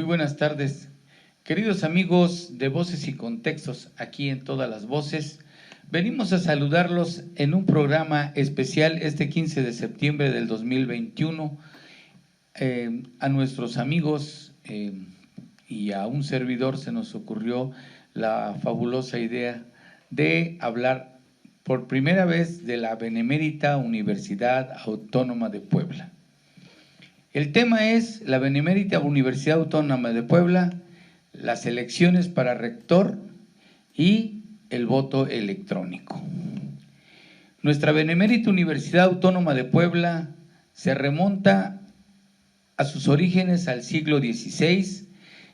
Muy buenas tardes, queridos amigos de Voces y Contextos, aquí en Todas las Voces. Venimos a saludarlos en un programa especial este 15 de septiembre del 2021. A nuestros amigos y a un servidor se nos ocurrió la fabulosa idea de hablar por primera vez de la Benemérita Universidad Autónoma de Puebla. El tema es la Benemérita Universidad Autónoma de Puebla, las elecciones para rector y el voto electrónico. Nuestra Benemérita Universidad Autónoma de Puebla se remonta a sus orígenes al siglo XVI,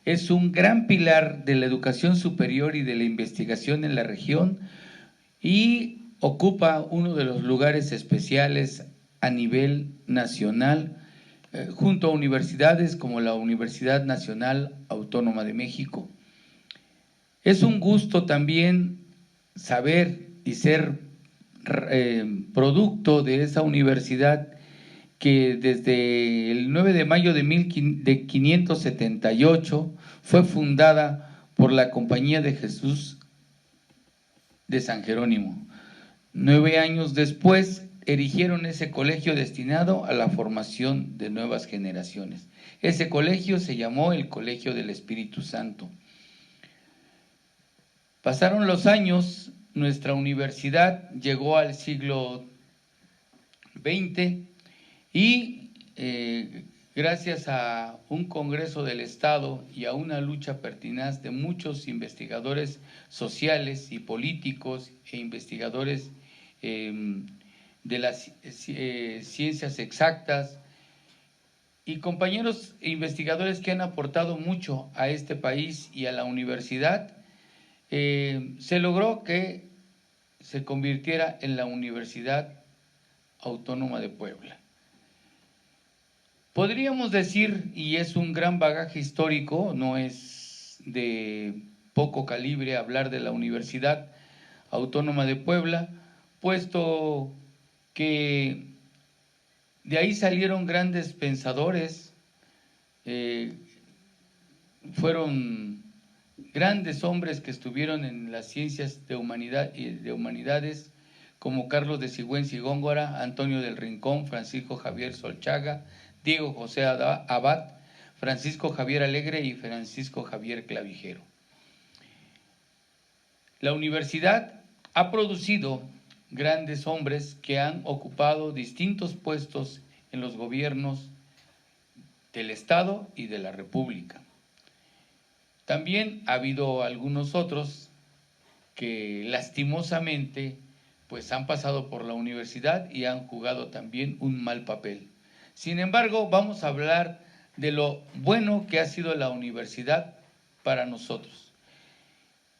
es un gran pilar de la educación superior y de la investigación en la región y ocupa uno de los lugares especiales a nivel nacional, junto a universidades como la Universidad Nacional Autónoma de México. Es un gusto también saber y ser producto de esa universidad que desde el 9 de mayo de 1578 fue fundada por la Compañía de Jesús de San Jerónimo. 9 años después erigieron ese colegio destinado a la formación de nuevas generaciones. Ese colegio se llamó el Colegio del Espíritu Santo. Pasaron los años, nuestra universidad llegó al siglo XX y gracias a un Congreso del Estado y a una lucha pertinaz de muchos investigadores sociales y políticos e investigadores de las ciencias exactas y compañeros investigadores que han aportado mucho a este país y a la universidad, se logró que se convirtiera en la Universidad Autónoma de Puebla. Podríamos decir, y es un gran bagaje histórico, no es de poco calibre hablar de la Universidad Autónoma de Puebla, puesto que de ahí salieron grandes pensadores, fueron grandes hombres que estuvieron en las ciencias de humanidades, como Carlos de Sigüenza y Góngora, Antonio del Rincón, Francisco Javier Solchaga, Diego José Abad, Francisco Javier Alegre y Francisco Javier Clavijero. La universidad ha producido grandes hombres que han ocupado distintos puestos en los gobiernos del Estado y de la República. También ha habido algunos otros que lastimosamente pues han pasado por la universidad y han jugado también un mal papel. Sin embargo, vamos a hablar de lo bueno que ha sido la universidad para nosotros.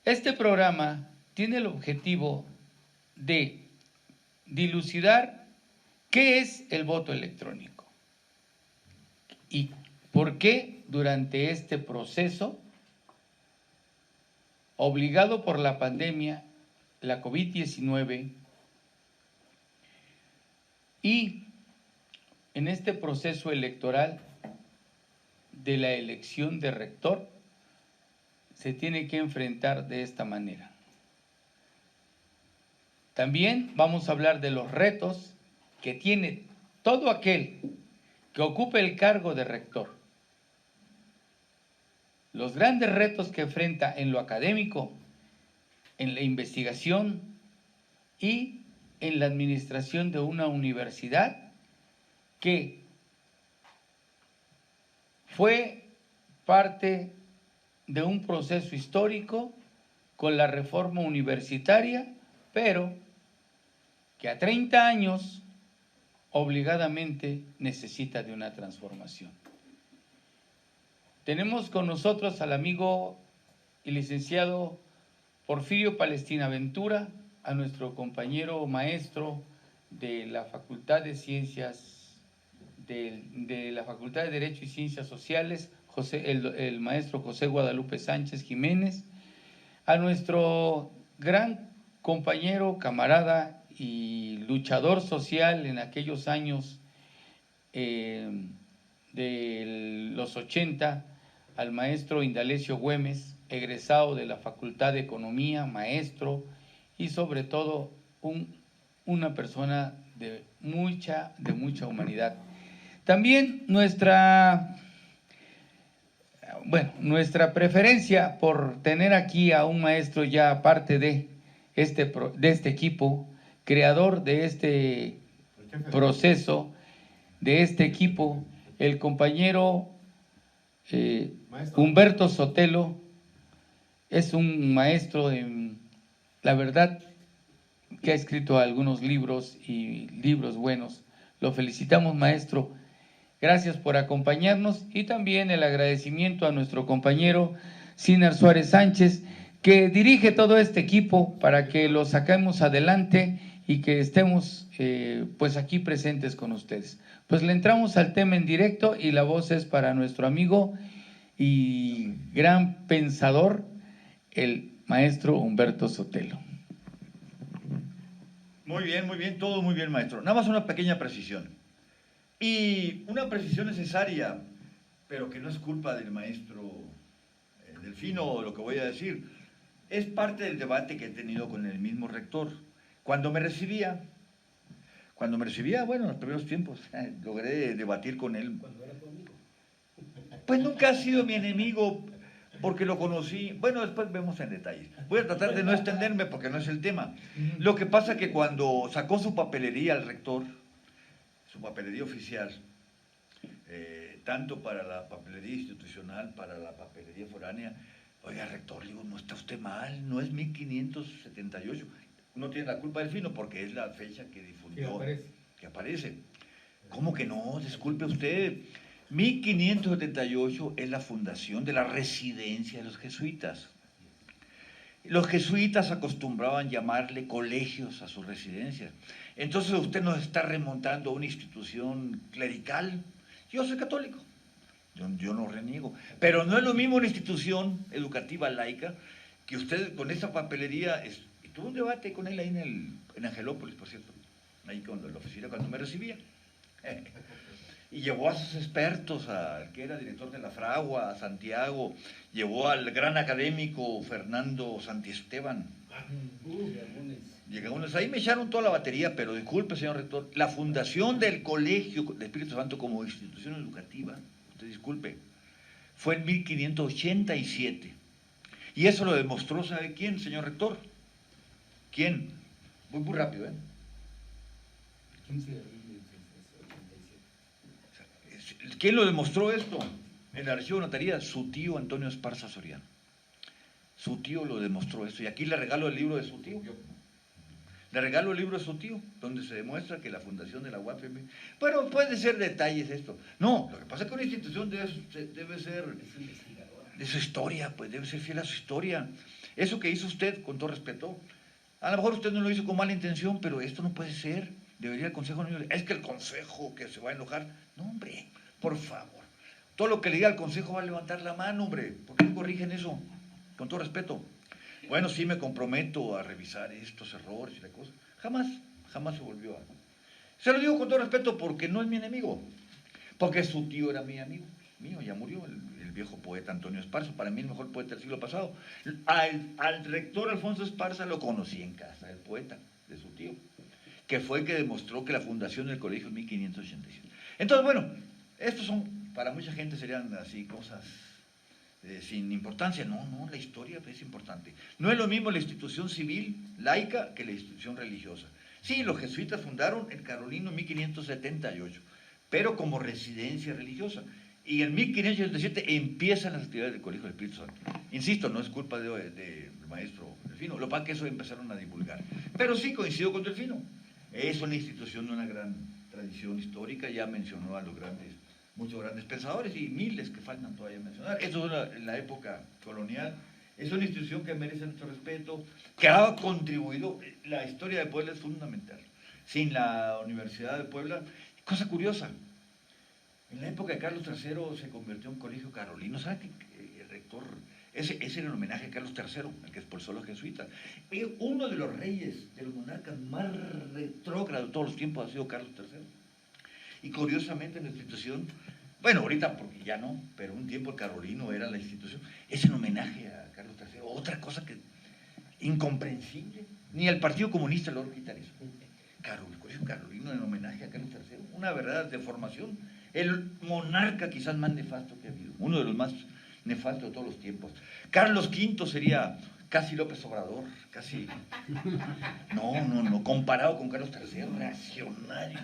Este programa tiene el objetivo de dilucidar qué es el voto electrónico y por qué durante este proceso, obligado por la pandemia, la COVID-19, y en este proceso electoral de la elección de rector, se tiene que enfrentar de esta manera. También vamos a hablar de los retos que tiene todo aquel que ocupe el cargo de rector. Los grandes retos que enfrenta en lo académico, en la investigación y en la administración de una universidad que fue parte de un proceso histórico con la reforma universitaria, pero que a 30 años obligadamente necesita de una transformación. Tenemos con nosotros al amigo y licenciado Porfirio Palestina Ventura, a nuestro compañero maestro de la Facultad de Ciencias, de la Facultad de Derecho y Ciencias Sociales, el maestro José Guadalupe Sánchez Jiménez, a nuestro gran compañero, camarada y luchador social en aquellos años de los 80, al maestro Indalecio Güemes, egresado de la Facultad de Economía, maestro y sobre todo una persona de mucha humanidad. También nuestra preferencia por tener aquí a un maestro ya parte de este equipo, creador de este proceso, de este equipo, el compañero Humberto Sotelo. Es un maestro, la verdad, que ha escrito algunos libros y libros buenos. Lo felicitamos, maestro. Gracias por acompañarnos, y también el agradecimiento a nuestro compañero Sinar Suárez Sánchez, que dirige todo este equipo para que lo saquemos adelante y que estemos pues aquí presentes con ustedes. Pues le entramos al tema en directo, y la voz es para nuestro amigo y gran pensador, el maestro Humberto Sotelo. Muy bien, todo muy bien, maestro. Nada más una pequeña precisión. Y una precisión necesaria, pero que no es culpa del maestro Delfino, lo que voy a decir. Es parte del debate que he tenido con el mismo rector. Cuando me recibía, bueno, en los primeros tiempos, logré debatir con él. Cuando era tu amigo. Pues nunca ha sido mi enemigo, porque lo conocí. Bueno, después vemos en detalles. Voy a tratar de no extenderme porque no es el tema. Lo que pasa que cuando sacó su papelería el rector, su papelería oficial, tanto para la papelería institucional, para la papelería foránea, oiga, rector, digo, no está usted mal, no es 1578. No tiene la culpa del Fino porque es la fecha que difundió, que aparece. ¿Cómo que no? Disculpe usted. 1578 es la fundación de la residencia de los jesuitas. Los jesuitas acostumbraban llamarle colegios a sus residencias. Entonces usted nos está remontando a una institución clerical. Yo soy católico, yo no reniego, pero no es lo mismo una institución educativa laica que usted con esa papelería. Tuve un debate con él ahí en Angelópolis, por cierto, ahí con la oficina cuando me recibía. Y llevó a sus expertos, al que era director de la Fragua, a Santiago, llevó al gran académico Fernando Santiesteban. Llegamos, ahí me echaron toda la batería, pero disculpe, señor rector, la fundación del Colegio del Espíritu Santo como institución educativa, usted disculpe, fue en 1587. Y eso lo demostró, ¿sabe quién, señor rector? ¿Quién? Voy muy rápido, ¿eh? 15 de abril de 1887. ¿Quién lo demostró esto? En el archivo de notaría, su tío Antonio Esparza Soriano. Su tío lo demostró esto. Y aquí le regalo el libro de su tío. Le regalo el libro de su tío, donde se demuestra que la fundación de la UAPM... Bueno, puede ser detalles esto. No, lo que pasa es que una institución debe ser de su historia, pues debe ser fiel a su historia. Eso que hizo usted, con todo respeto, a lo mejor usted no lo hizo con mala intención, pero esto no puede ser. Debería el consejo no... Es que el consejo que se va a enojar. No, hombre, por favor. Todo lo que le diga al consejo va a levantar la mano, hombre. ¿Por qué no corrigen eso? Con todo respeto. Bueno, sí me comprometo a revisar estos errores y la cosa. Jamás se volvió a... Se lo digo con todo respeto porque no es mi enemigo. Porque su tío era mi amigo. Mío, ya murió, el viejo poeta Antonio Esparza, para mí el mejor poeta del siglo pasado. Al rector Alfonso Esparza lo conocí en casa del poeta, de su tío, que fue el que demostró que la fundación del colegio en 1587. Entonces, bueno, estos son, para mucha gente serían así cosas sin importancia. No, la historia es importante. No es lo mismo la institución civil laica que la institución religiosa. Sí, los jesuitas fundaron el Carolino en 1578, pero como residencia religiosa. Y en 1587 empiezan las actividades del Colegio del Espíritu Santo. Insisto, no es culpa del maestro Delfino, lo que pasa es que eso empezaron a divulgar. Pero sí coincido con Delfino. Es una institución de una gran tradición histórica, ya mencionó a los muchos grandes pensadores y miles que faltan todavía mencionar. Eso era en la época colonial. Es una institución que merece nuestro respeto, que ha contribuido. La historia de Puebla es fundamental. Sin la Universidad de Puebla, cosa curiosa, en la época de Carlos III se convirtió en un colegio carolino. ¿Sabe que el rector, ese era el homenaje a Carlos III, el que expulsó a los jesuitas? Uno de los reyes, de los monarcas más retrógrados de todos los tiempos ha sido Carlos III. Y curiosamente en la institución Bueno, ahorita porque ya no, pero un tiempo el Carolino era la institución. Es en homenaje a Carlos III. Otra cosa que incomprensible. Ni el Partido Comunista logró quitar eso. El Colegio Carolino en homenaje a Carlos III. Una verdadera deformación. El monarca quizás más nefasto que ha habido. Uno de los más nefastos de todos los tiempos. Carlos V sería casi López Obrador. Casi. No. Comparado con Carlos III, reaccionario.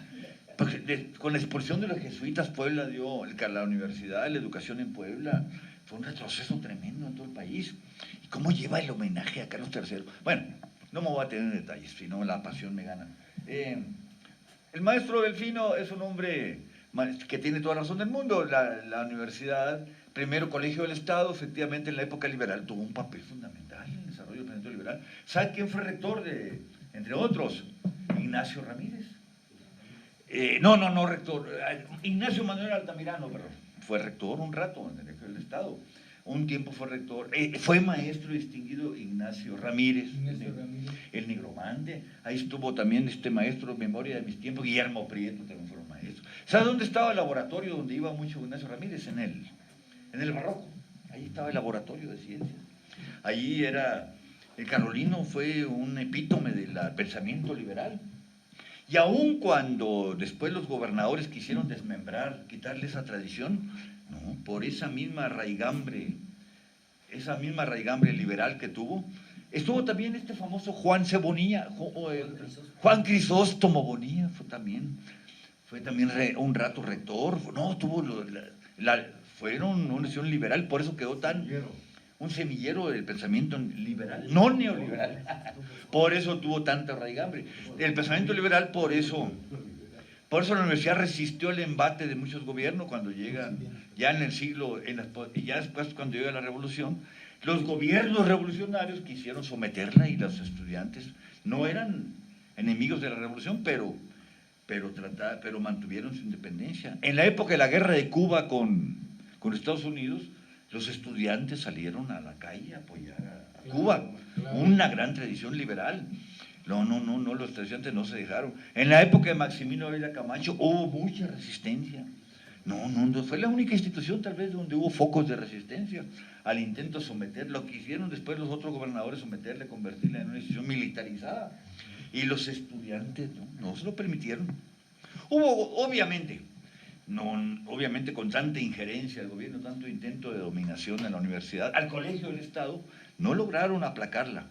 Con la expulsión de los jesuitas, Puebla dio la universidad, la educación en Puebla. Fue un retroceso tremendo en todo el país. ¿Y cómo lleva el homenaje a Carlos III? Bueno, no me voy a tener en detalles, si no la pasión me gana. El maestro Delfino es un hombre que tiene toda la razón del mundo. La universidad, primero colegio del Estado, efectivamente en la época liberal tuvo un papel fundamental en el desarrollo del pensamiento liberal. ¿Sabe quién fue rector entre otros? Ignacio Ramírez. No, rector. Ignacio Manuel Altamirano, perdón. Fue rector un rato en el Colegio del Estado. Un tiempo fue rector. Fue maestro distinguido Ignacio Ramírez, el nigromante. Ahí estuvo también este maestro de memoria de mis tiempos, Guillermo Prieto, también fue un maestro. ¿Sabe dónde estaba el laboratorio donde iba mucho Ignacio Ramírez? En el Barroco. Ahí estaba el laboratorio de ciencias. Allí era. El Carolino fue un epítome del pensamiento liberal. Y aun cuando después los gobernadores quisieron desmembrar, quitarle esa tradición, no, por esa misma raigambre liberal que tuvo, estuvo también este famoso Juan C. Bonilla, Juan Crisóstomo Bonilla, fue también un rato rector, fueron una nación liberal, por eso quedó un semillero del pensamiento liberal, no neoliberal. Por eso tuvo tanta raigambre. El pensamiento liberal, por eso la universidad resistió el embate de muchos gobiernos cuando llegan, ya en el siglo, ya después cuando llega la revolución, los gobiernos revolucionarios quisieron someterla y los estudiantes no eran enemigos de la revolución, pero mantuvieron su independencia. En la época de la guerra de Cuba con Estados Unidos, los estudiantes salieron a la calle a apoyar a Cuba, una gran tradición liberal. No, los estudiantes no se dejaron. En la época de Maximino Ávila Camacho hubo mucha resistencia. No, fue la única institución tal vez donde hubo focos de resistencia al intento de someter, lo que hicieron después los otros gobernadores, someterla, convertirla en una institución militarizada. Y los estudiantes no se lo permitieron. Hubo, obviamente con tanta injerencia del gobierno, tanto intento de dominación en la universidad, al colegio del Estado, no lograron aplacarla,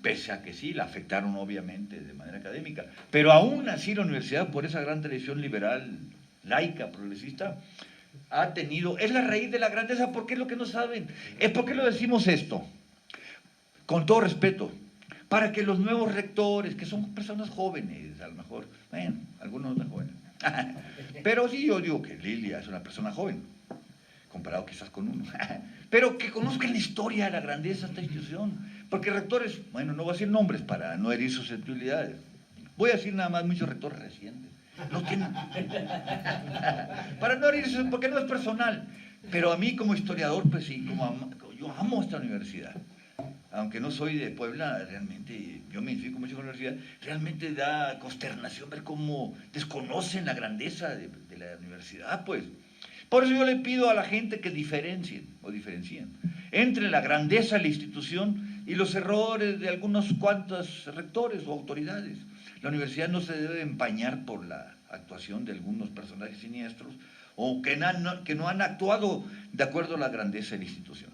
pese a que sí, la afectaron obviamente de manera académica, pero aún así la universidad, por esa gran tradición liberal, laica, progresista, es la raíz de la grandeza. ¿Por qué es lo que no saben? ¿Por qué lo decimos esto? Con todo respeto, para que los nuevos rectores, que son personas jóvenes, a lo mejor, bueno, algunos no tan jóvenes, pero sí, yo digo que Lilia es una persona joven, comparado quizás con uno, pero que conozcan la historia de la grandeza de esta institución, porque rectores, bueno, no voy a decir nombres para no herir susceptibilidades, voy a decir nada más muchos rectores recientes, no tienen, para no herir, porque no es personal, pero a mí como historiador, pues sí, yo amo esta universidad. Aunque no soy de Puebla, realmente yo me identifico mucho con la universidad, realmente da consternación ver cómo desconocen la grandeza de la universidad, pues. Por eso yo le pido a la gente que diferencien entre la grandeza de la institución y los errores de algunos cuantos rectores o autoridades. La universidad no se debe empañar por la actuación de algunos personajes siniestros o que no han actuado de acuerdo a la grandeza de la institución.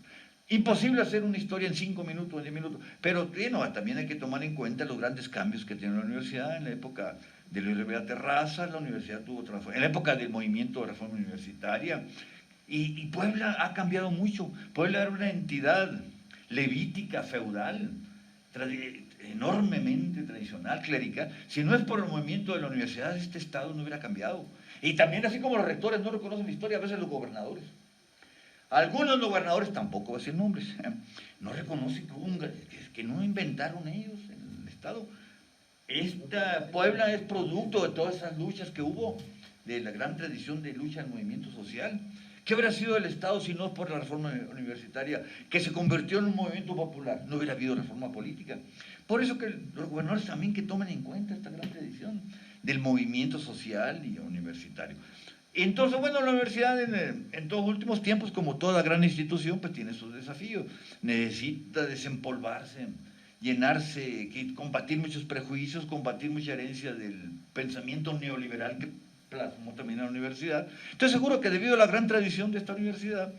Imposible hacer una historia en 5 minutos, en 10 minutos, pero también hay que tomar en cuenta los grandes cambios que tiene la universidad. En la época de Luis Rivera Terraza, la universidad tuvo transformación. En la época del movimiento de reforma universitaria, y Puebla ha cambiado mucho. Puebla era una entidad levítica, feudal, enormemente tradicional, clerical. Si no es por el movimiento de la universidad, este estado no hubiera cambiado. Y también, así como los rectores no reconocen la historia, a veces los gobernadores. Algunos gobernadores, tampoco voy a decir nombres, no reconocen que no inventaron ellos en el Estado. Esta Puebla es producto de todas esas luchas que hubo, de la gran tradición de lucha en movimiento social. ¿Qué habría sido el Estado si no por la reforma universitaria, que se convirtió en un movimiento popular? No hubiera habido reforma política. Por eso que los gobernadores también que tomen en cuenta esta gran tradición del movimiento social y universitario. Entonces, bueno, la universidad en todos últimos tiempos, como toda gran institución, pues tiene sus desafíos. Necesita desempolvarse, llenarse, combatir muchos prejuicios, combatir mucha herencia del pensamiento neoliberal que plasmó también en la universidad. Estoy seguro que debido a la gran tradición de esta universidad,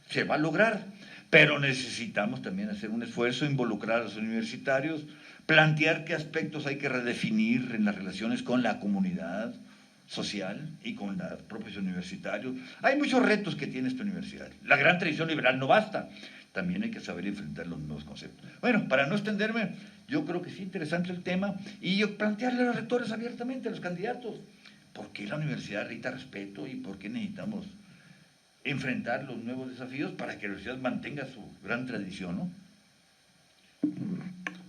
se va a lograr. Pero necesitamos también hacer un esfuerzo, involucrar a los universitarios, plantear qué aspectos hay que redefinir en las relaciones con la comunidad social y con los propios universitarios. Hay muchos retos que tiene esta universidad. La gran tradición liberal no basta. También hay que saber enfrentar los nuevos conceptos. Bueno, para no extenderme, yo creo que sí, interesante el tema, y yo plantearle a los rectores abiertamente, a los candidatos, ¿por qué la universidad necesita respeto y por qué necesitamos enfrentar los nuevos desafíos para que la universidad mantenga su gran tradición, ¿no?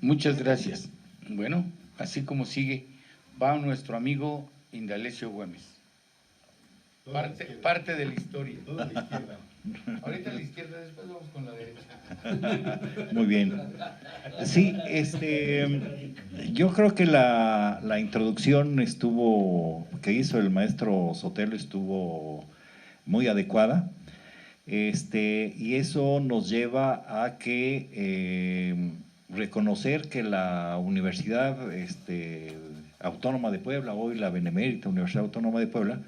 Muchas gracias. Bueno, así como sigue, va nuestro amigo Indalecio Güemes. Parte de la historia. Toda la izquierda. Ahorita a la izquierda, después vamos con la derecha. Muy bien. Sí, yo creo que la introducción que hizo el maestro Sotelo estuvo muy adecuada, y eso nos lleva a que reconocer que la Universidad Autónoma de Puebla, hoy la Benemérita Universidad Autónoma de Puebla,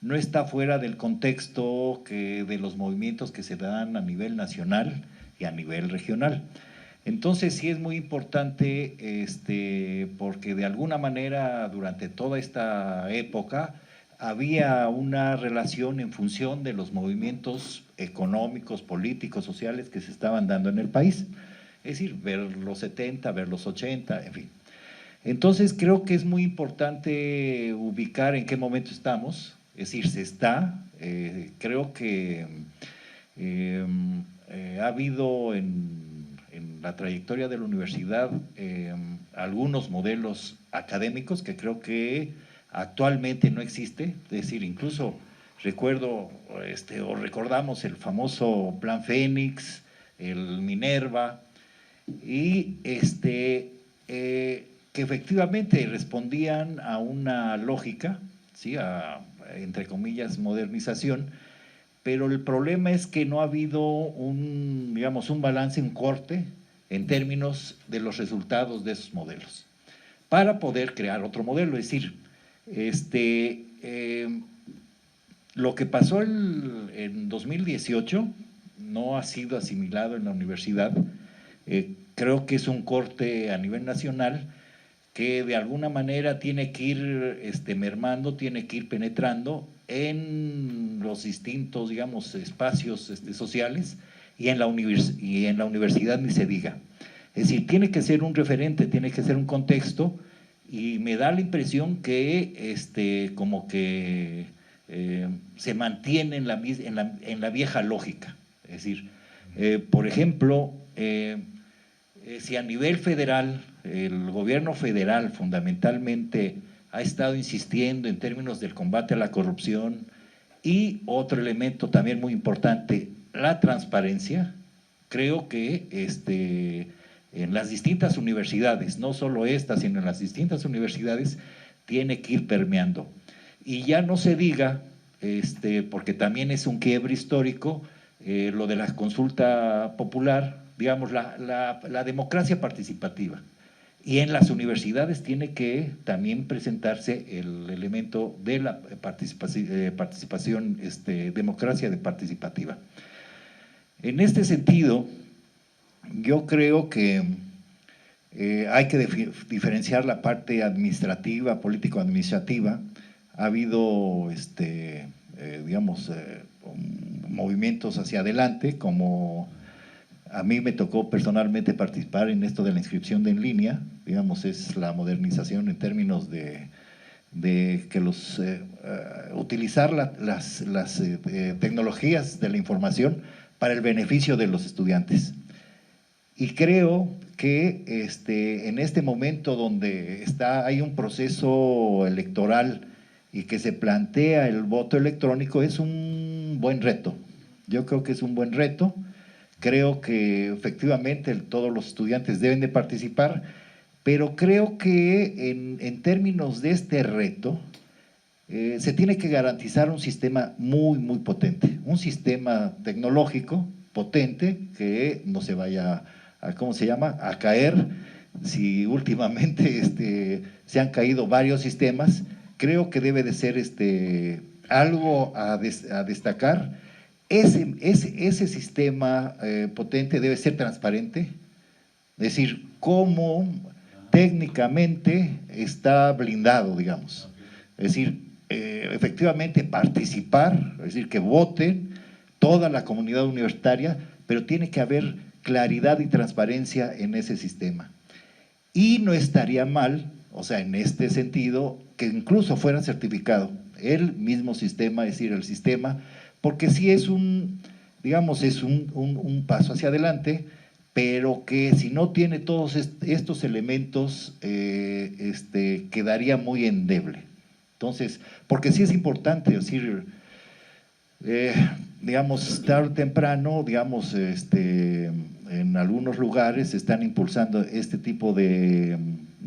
no está fuera del contexto de los movimientos que se dan a nivel nacional y a nivel regional. Entonces sí es muy importante, porque de alguna manera durante toda esta época había una relación en función de los movimientos económicos, políticos, sociales que se estaban dando en el país. Es decir, ver los 70, ver los 80, en fin. Entonces creo que es muy importante ubicar en qué momento estamos, es decir, creo que ha habido en la trayectoria de la universidad algunos modelos académicos que creo que actualmente no existe, es decir, incluso recuerdo o recordamos el famoso Plan Fénix, el Minerva, y que efectivamente respondían a una lógica, ¿sí? Entre comillas, modernización, pero el problema es que no ha habido un balance, un corte en términos de los resultados de esos modelos, para poder crear otro modelo. Es decir, lo que pasó en 2018 no ha sido asimilado en la universidad. Creo que es un corte a nivel nacional que de alguna manera tiene que ir mermando, tiene que ir penetrando en los distintos, espacios sociales, y en la universidad ni se diga. Es decir, tiene que ser un referente, tiene que ser un contexto, y me da la impresión que como que se mantiene en la vieja lógica. Es decir, por ejemplo, si a nivel federal, el gobierno federal fundamentalmente ha estado insistiendo en términos del combate a la corrupción, y otro elemento también muy importante, la transparencia, creo que en las distintas universidades, no solo estas, sino en las distintas universidades, tiene que ir permeando. Y ya no se diga, porque también es un quiebre histórico, lo de la consulta popular, la democracia participativa. Y en las universidades tiene que también presentarse el elemento de la participación, democracia participativa. En este sentido, yo creo que hay que diferenciar la parte administrativa, político-administrativa. Ha habido, movimientos hacia adelante, como a mí me tocó personalmente participar en esto de la inscripción en línea, es la modernización en términos de que utilizar las tecnologías de la información para el beneficio de los estudiantes. Y creo que en este momento donde hay un proceso electoral y que se plantea el voto electrónico, es un buen reto. Yo creo que es un buen reto. Creo que efectivamente todos los estudiantes deben de participar, pero creo que en términos de este reto, se tiene que garantizar un sistema muy potente, un sistema tecnológico potente que no se vaya a ¿cómo se llama?, a caer. Si últimamente se han caído varios sistemas, creo que debe de ser algo a destacar. Ese sistema potente debe ser transparente, es decir, cómo técnicamente está blindado, digamos. Es decir, efectivamente participar, es decir, que voten toda la comunidad universitaria, pero tiene que haber claridad y transparencia en ese sistema. Y no estaría mal, o sea, en este sentido, que incluso fuera certificado el mismo sistema, es decir, el sistema, porque sí es digamos, es un paso hacia adelante, pero que si no tiene todos estos elementos, quedaría muy endeble. Entonces, porque sí es importante, es decir, digamos, tarde o temprano, digamos, en algunos lugares se están impulsando este tipo de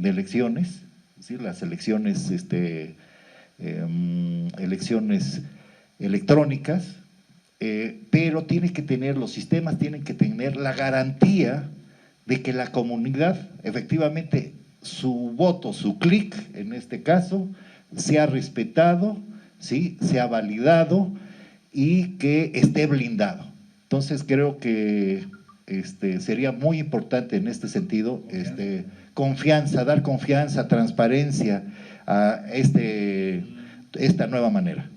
elecciones, es decir, las elecciones, elecciones electrónicas, pero los sistemas tienen que tener la garantía de que la comunidad, efectivamente, su voto, su clic, en este caso, sea respetado, ¿sí?, sea validado y que esté blindado. Entonces creo que sería muy importante en este sentido, dar confianza, transparencia a esta nueva manera.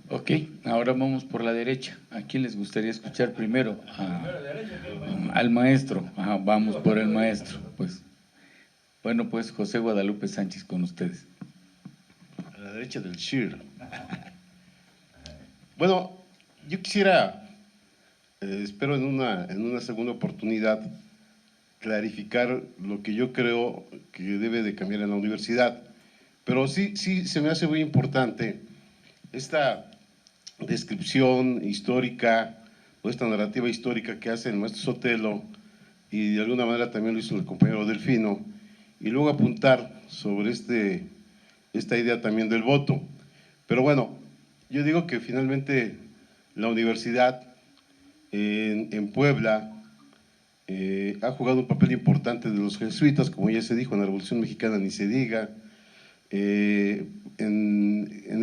Ok, ahora vamos por la derecha. ¿A quién les gustaría escuchar primero? Al maestro. Ajá, vamos por el maestro. Pues, bueno, pues José Guadalupe Sánchez con ustedes. A la derecha del Shir. Bueno, yo quisiera, espero en una segunda oportunidad, clarificar lo que yo creo que debe de cambiar en la universidad. Pero sí se me hace muy importante esta descripción histórica o esta narrativa histórica que hace el maestro Sotelo, y de alguna manera también lo hizo el compañero Delfino, y luego apuntar sobre esta idea también del voto. Pero bueno, yo digo que finalmente la universidad en Puebla ha jugado un papel importante de los jesuitas, como ya se dijo, en la Revolución Mexicana ni se diga, en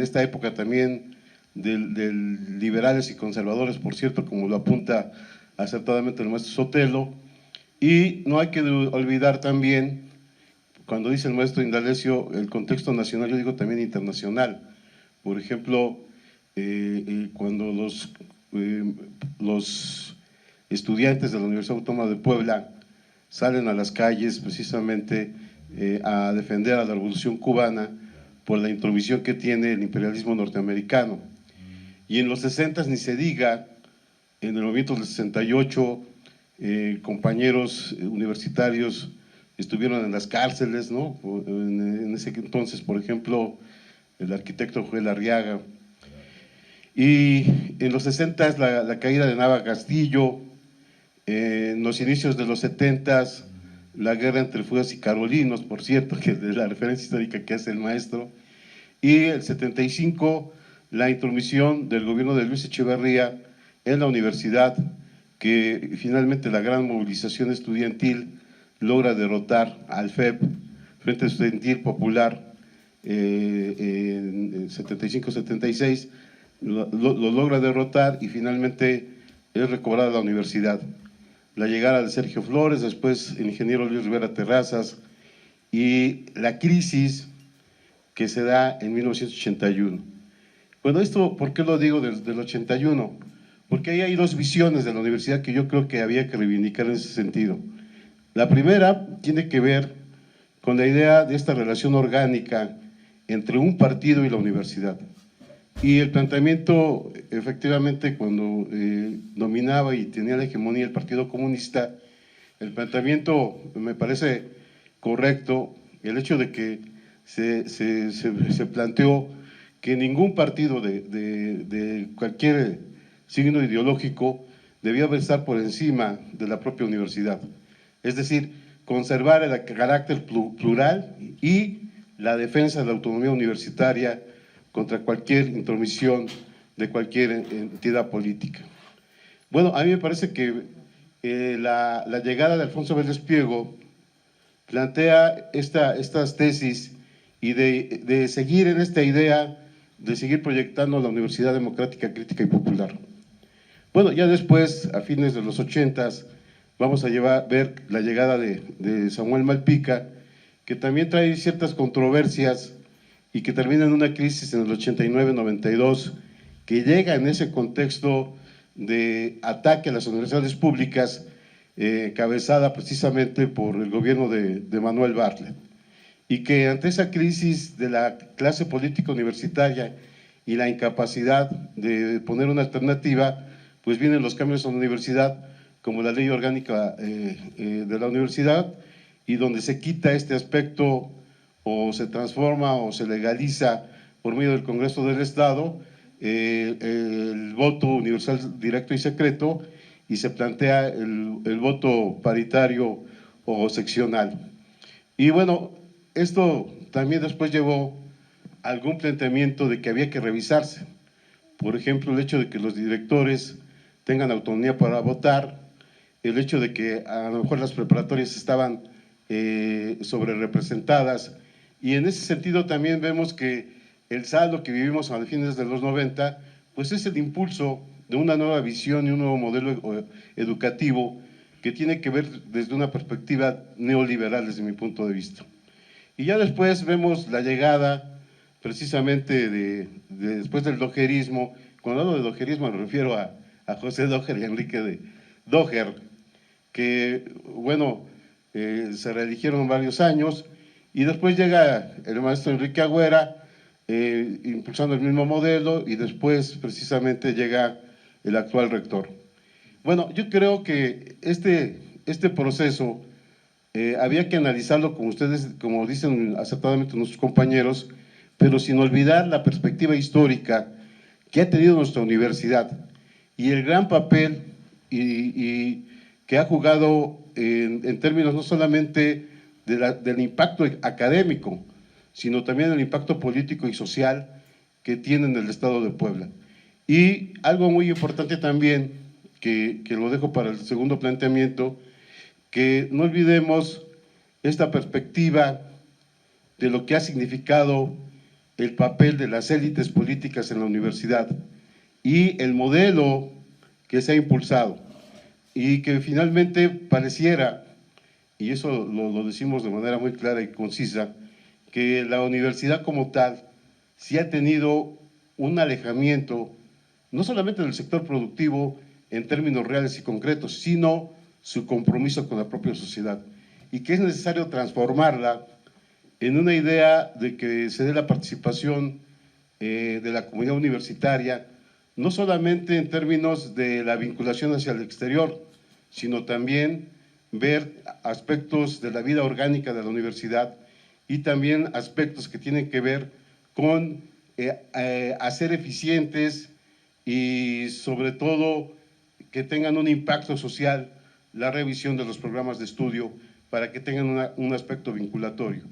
esta época también de liberales y conservadores, por cierto, como lo apunta acertadamente el maestro Sotelo. Y no hay que olvidar también, cuando dice el maestro Indalecio, el contexto nacional, yo digo también internacional. Por ejemplo, cuando los estudiantes de la Universidad Autónoma de Puebla salen a las calles precisamente a defender a la Revolución Cubana por la intromisión que tiene el imperialismo norteamericano. Y en los 60 ni se diga, en el movimiento del 68, compañeros universitarios estuvieron en las cárceles, ¿no? En ese entonces, por ejemplo, el arquitecto Joel Arriaga. Y en los 60 la caída de Nava Castillo, en los inicios de los 70 la guerra entre fuegas y carolinos, por cierto, que es la referencia histórica que hace el maestro, y el 75 la intromisión del gobierno de Luis Echeverría en la universidad, que finalmente la gran movilización estudiantil logra derrotar al FEP, Frente Estudiantil Popular, en 75-76, lo logra derrotar y finalmente es recobrada la universidad. La llegada de Sergio Flores, después el ingeniero Luis Rivera Terrazas, y la crisis que se da en 1981. Bueno, esto, ¿por qué lo digo del 81? Porque ahí hay dos visiones de la universidad que yo creo que había que reivindicar en ese sentido. La primera tiene que ver con la idea de esta relación orgánica entre un partido y la universidad. Y el planteamiento, efectivamente, cuando dominaba y tenía la hegemonía el Partido Comunista, el planteamiento me parece correcto, el hecho de que se planteó que ningún partido de cualquier signo ideológico debía estar por encima de la propia universidad. Es decir, conservar el carácter plural y la defensa de la autonomía universitaria contra cualquier intromisión de cualquier entidad política. Bueno, a mí me parece que la llegada de Alfonso Vélez Priego plantea estas tesis y de seguir en esta idea de seguir proyectando la Universidad Democrática, Crítica y Popular. Bueno, ya después, a fines de los 80s, vamos a ver la llegada de Samuel Malpica, que también trae ciertas controversias y que termina en una crisis en el 89-92, que llega en ese contexto de ataque a las universidades públicas, encabezada precisamente por el gobierno de Manuel Bartlett, y que ante esa crisis de la clase política universitaria y la incapacidad de poner una alternativa, pues vienen los cambios en la universidad, como la ley orgánica de la universidad, y donde se quita este aspecto o se transforma o se legaliza por medio del Congreso del Estado el voto universal directo y secreto, y se plantea el voto paritario o seccional. Y bueno, esto también después llevó a algún planteamiento de que había que revisarse. Por ejemplo, el hecho de que los directores tengan autonomía para votar, el hecho de que a lo mejor las preparatorias estaban sobre representadas, y en ese sentido también vemos que el saldo que vivimos a fines de los 90, pues es el impulso de una nueva visión y un nuevo modelo educativo que tiene que ver desde una perspectiva neoliberal desde mi punto de vista. Y ya después vemos la llegada precisamente después del dojerismo. Cuando hablo de dojerismo me refiero a José Doher y a Enrique de Doher, que bueno, se reeligieron varios años, y después llega el maestro Enrique Agüera, impulsando el mismo modelo, y después precisamente llega el actual rector. Bueno, yo creo que este proceso había que analizarlo, como ustedes, como dicen acertadamente nuestros compañeros, pero sin olvidar la perspectiva histórica que ha tenido nuestra universidad y el gran papel y que ha jugado en términos no solamente del impacto académico, sino también el impacto político y social que tiene en el Estado de Puebla. Y algo muy importante también, que lo dejo para el segundo planteamiento, que no olvidemos esta perspectiva de lo que ha significado el papel de las élites políticas en la universidad y el modelo que se ha impulsado, y que finalmente pareciera, y eso lo decimos de manera muy clara y concisa, que la universidad como tal sí ha tenido un alejamiento, no solamente del sector productivo en términos reales y concretos, sino su compromiso con la propia sociedad, y que es necesario transformarla en una idea de que se dé la participación de la comunidad universitaria, no solamente en términos de la vinculación hacia el exterior, sino también ver aspectos de la vida orgánica de la universidad y también aspectos que tienen que ver con hacer eficientes y sobre todo que tengan un impacto social la revisión de los programas de estudio para que tengan un aspecto vinculatorio.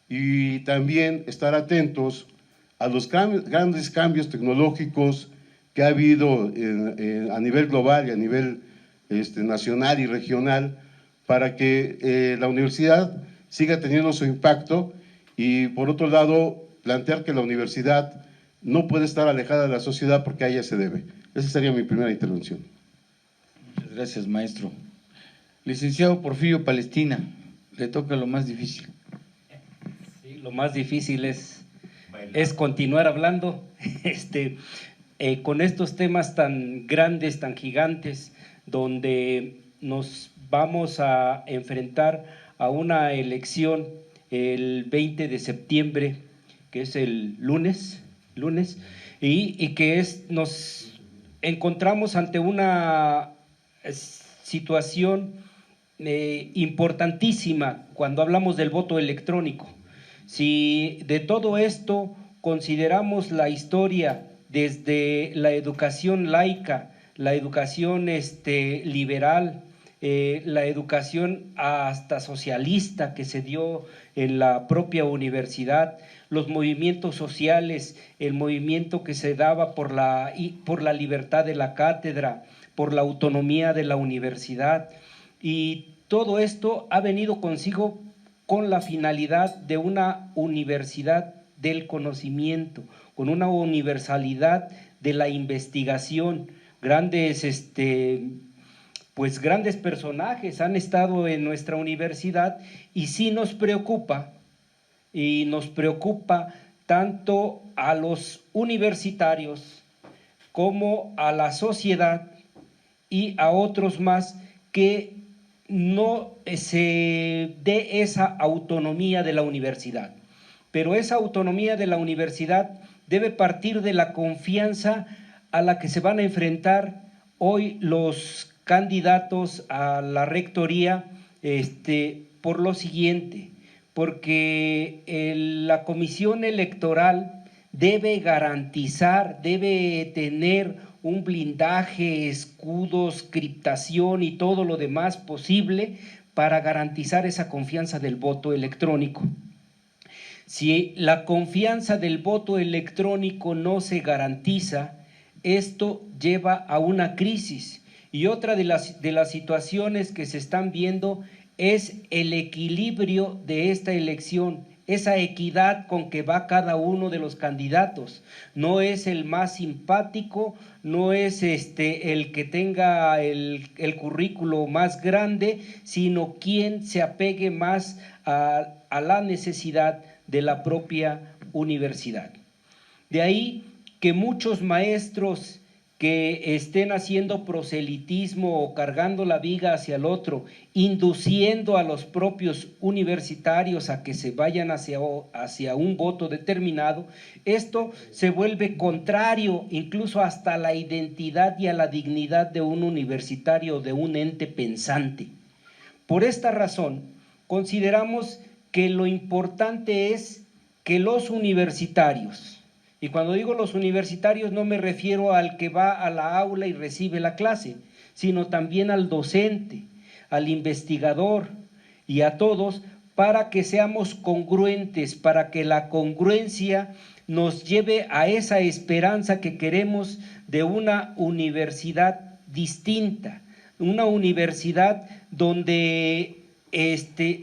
Y también estar atentos a los grandes cambios tecnológicos que ha habido a nivel global y a nivel nacional y regional, para que la universidad siga teniendo su impacto, y por otro lado plantear que la universidad no puede estar alejada de la sociedad porque a ella se debe. Esa sería mi primera intervención. Muchas gracias, maestro. Licenciado Porfirio Palestina, le toca lo más difícil. Sí, lo más difícil es continuar hablando con estos temas tan grandes, tan gigantes, donde nos vamos a enfrentar a una elección el 20 de septiembre, que es el lunes, y que nos encontramos ante una situación importantísima cuando hablamos del voto electrónico. Si de todo esto consideramos la historia desde la educación laica, la educación liberal, la educación hasta socialista que se dio en la propia universidad, los movimientos sociales, el movimiento que se daba por la libertad de la cátedra, por la autonomía de la universidad, y todo esto ha venido consigo con la finalidad de una universidad del conocimiento, con una universalidad de la investigación. Grandes personajes han estado en nuestra universidad y sí nos preocupa tanto a los universitarios como a la sociedad y a otros más que no se dé esa autonomía de la universidad. Pero esa autonomía de la universidad debe partir de la confianza a la que se van a enfrentar hoy los candidatos a la rectoría, por lo siguiente, porque la comisión electoral debe garantizar, debe tener un blindaje, escudos, criptación y todo lo demás posible para garantizar esa confianza del voto electrónico. Si la confianza del voto electrónico no se garantiza, esto lleva a una crisis. Y otra de las situaciones que se están viendo es el equilibrio de esta elección, esa equidad con que va cada uno de los candidatos. No es el más simpático, no es el que tenga el currículo más grande, sino quien se apegue más a la necesidad de la propia universidad. De ahí que muchos maestros que estén haciendo proselitismo o cargando la viga hacia el otro, induciendo a los propios universitarios a que se vayan hacia un voto determinado, esto se vuelve contrario incluso hasta a la identidad y a la dignidad de un universitario, de un ente pensante. Por esta razón, consideramos que lo importante es que los universitarios, y cuando digo los universitarios no me refiero al que va a la aula y recibe la clase, sino también al docente, al investigador y a todos, para que seamos congruentes, para que la congruencia nos lleve a esa esperanza que queremos de una universidad distinta, una universidad donde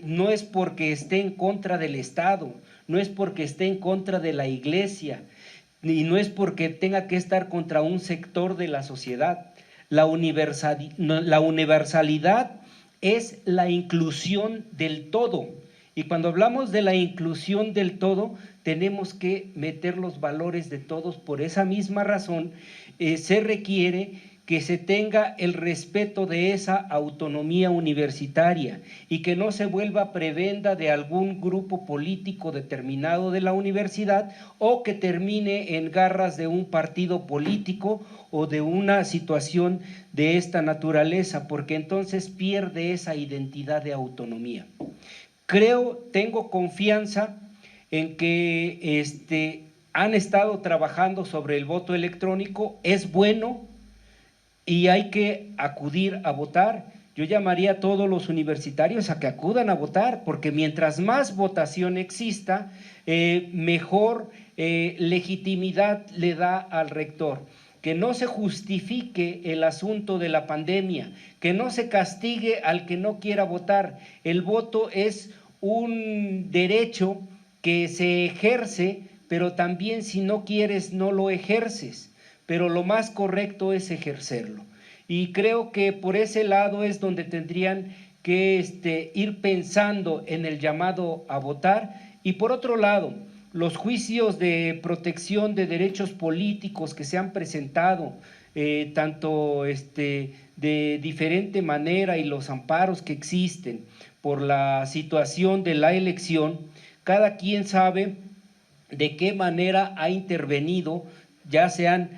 no es porque esté en contra del Estado, no es porque esté en contra de la Iglesia, y no es porque tenga que estar contra un sector de la sociedad. La universalidad es la inclusión del todo. Y cuando hablamos de la inclusión del todo, tenemos que meter los valores de todos. Por esa misma razón, se requiere que se tenga el respeto de esa autonomía universitaria y que no se vuelva prebenda de algún grupo político determinado de la universidad o que termine en garras de un partido político o de una situación de esta naturaleza, porque entonces pierde esa identidad de autonomía. Tengo confianza en que han estado trabajando sobre el voto electrónico, es bueno, y hay que acudir a votar. Yo llamaría a todos los universitarios a que acudan a votar, porque mientras más votación exista, mejor legitimidad le da al rector. Que no se justifique el asunto de la pandemia, que no se castigue al que no quiera votar. El voto es un derecho que se ejerce, pero también si no quieres no lo ejerces. Pero lo más correcto es ejercerlo. Y creo que por ese lado es donde tendrían que ir pensando en el llamado a votar. Y por otro lado, los juicios de protección de derechos políticos que se han presentado, tanto de diferente manera, y los amparos que existen por la situación de la elección, cada quien sabe de qué manera ha intervenido, ya sean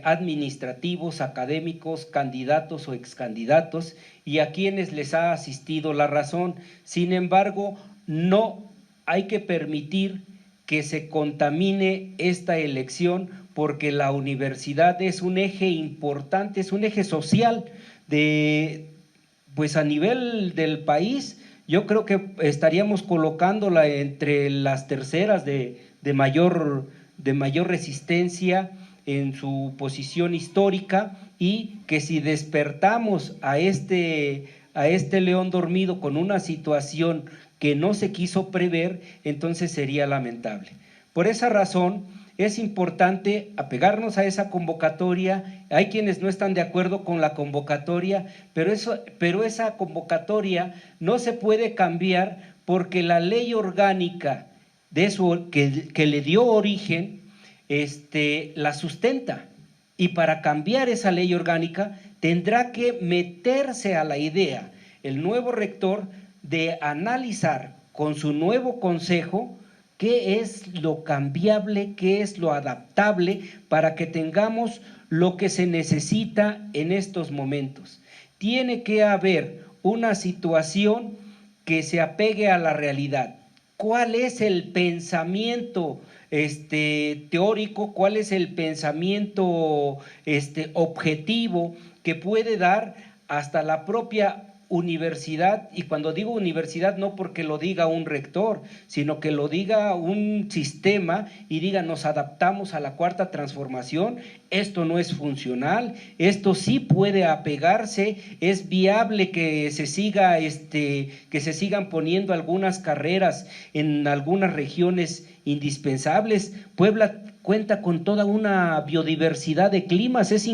administrativos, académicos, candidatos o excandidatos, y a quienes les ha asistido la razón. Sin embargo, no hay que permitir que se contamine esta elección, porque la universidad es un eje importante, es un eje social de pues a nivel del país, yo creo que estaríamos colocándola entre las terceras de mayor resistencia en su posición histórica, y que si despertamos a este león dormido con una situación que no se quiso prever, entonces sería lamentable. Por esa razón es importante apegarnos a esa convocatoria. Hay quienes no están de acuerdo con la convocatoria, pero esa convocatoria no se puede cambiar, porque la ley orgánica de eso que le dio origen la sustenta, y para cambiar esa ley orgánica tendrá que meterse a la idea el nuevo rector de analizar con su nuevo consejo qué es lo cambiable, qué es lo adaptable, para que tengamos lo que se necesita en estos momentos. Tiene que haber una situación que se apegue a la realidad. ¿Cuál es el pensamiento teórico? ¿Cuál es el pensamiento objetivo que puede dar hasta la propia universidad? Y cuando digo universidad, no porque lo diga un rector, sino que lo diga un sistema y diga: nos adaptamos a la cuarta transformación, esto no es funcional, esto sí puede apegarse, es viable que se sigan poniendo algunas carreras en algunas regiones indispensables. Puebla cuenta con toda una biodiversidad de climas, es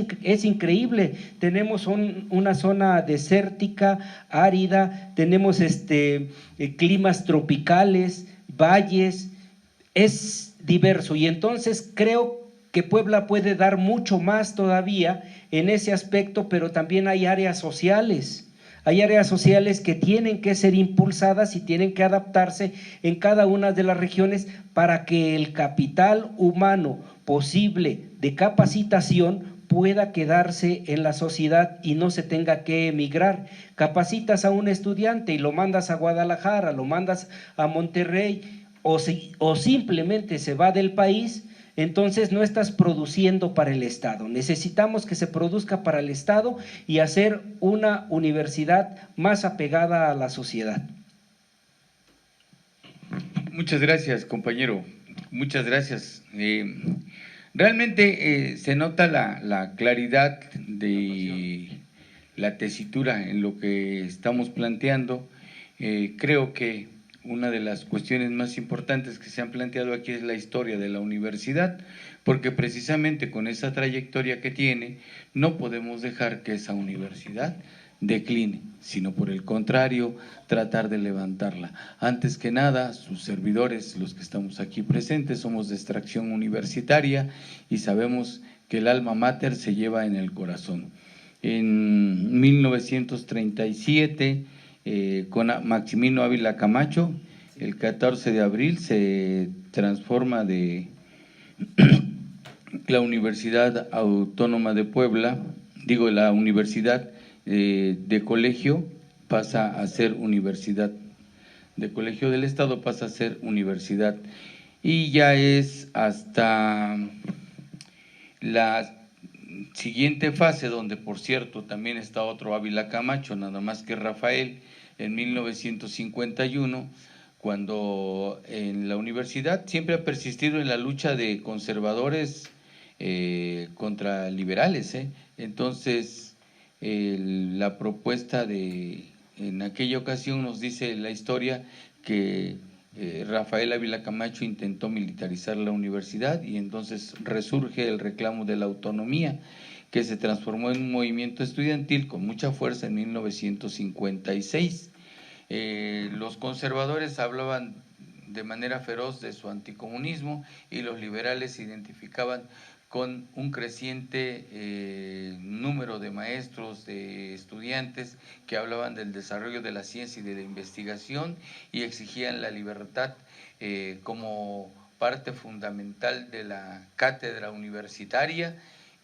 increíble. Tenemos una zona desértica, árida, tenemos climas tropicales, valles, es diverso, y entonces creo que Puebla puede dar mucho más todavía en ese aspecto, pero también hay áreas sociales. Hay áreas sociales que tienen que ser impulsadas y tienen que adaptarse en cada una de las regiones, para que el capital humano posible de capacitación pueda quedarse en la sociedad y no se tenga que emigrar. Capacitas a un estudiante y lo mandas a Guadalajara, lo mandas a Monterrey, o simplemente se va del país, entonces no estás produciendo para el Estado. Necesitamos que se produzca para el Estado y hacer una universidad más apegada a la sociedad. Muchas gracias, compañero. Muchas gracias. Realmente se nota la claridad de la tesitura en lo que estamos planteando. Creo que una de las cuestiones más importantes que se han planteado aquí es la historia de la universidad, porque precisamente con esa trayectoria que tiene, no podemos dejar que esa universidad decline, sino por el contrario, tratar de levantarla. Antes que nada, sus servidores, los que estamos aquí presentes, somos de extracción universitaria y sabemos que el alma mater se lleva en el corazón. En 1937, con Maximino Ávila Camacho, el 14 de abril se transforma de la Universidad Autónoma de Puebla, la universidad de colegio pasa a ser universidad, de colegio del Estado pasa a ser universidad, y ya es hasta la siguiente fase, donde por cierto también está otro Ávila Camacho, nada más que Rafael, en 1951, cuando en la universidad siempre ha persistido en la lucha de conservadores contra liberales, entonces la propuesta en aquella ocasión nos dice la historia que Rafael Ávila Camacho intentó militarizar la universidad, y entonces resurge el reclamo de la autonomía, que se transformó en un movimiento estudiantil con mucha fuerza en 1956. Los conservadores hablaban de manera feroz de su anticomunismo, y los liberales se identificaban con un creciente número de maestros, de estudiantes que hablaban del desarrollo de la ciencia y de la investigación, y exigían la libertad como parte fundamental de la cátedra universitaria,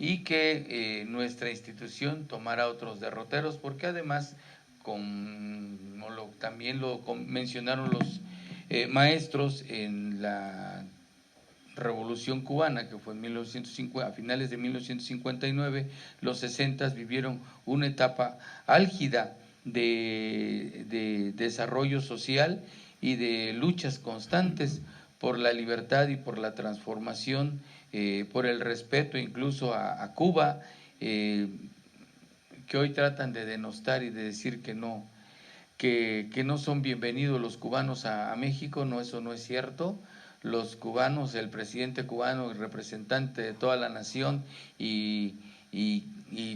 y que nuestra institución tomara otros derroteros, porque además, también lo mencionaron los maestros, en la Revolución Cubana, que fue en 1950, a finales de 1959, los 60 vivieron una etapa álgida de desarrollo social y de luchas constantes por la libertad y por la transformación, por el respeto incluso a Cuba, que hoy tratan de denostar y de decir que no son bienvenidos los cubanos a México. No, eso no es cierto. Los cubanos, el presidente cubano, el representante de toda la nación y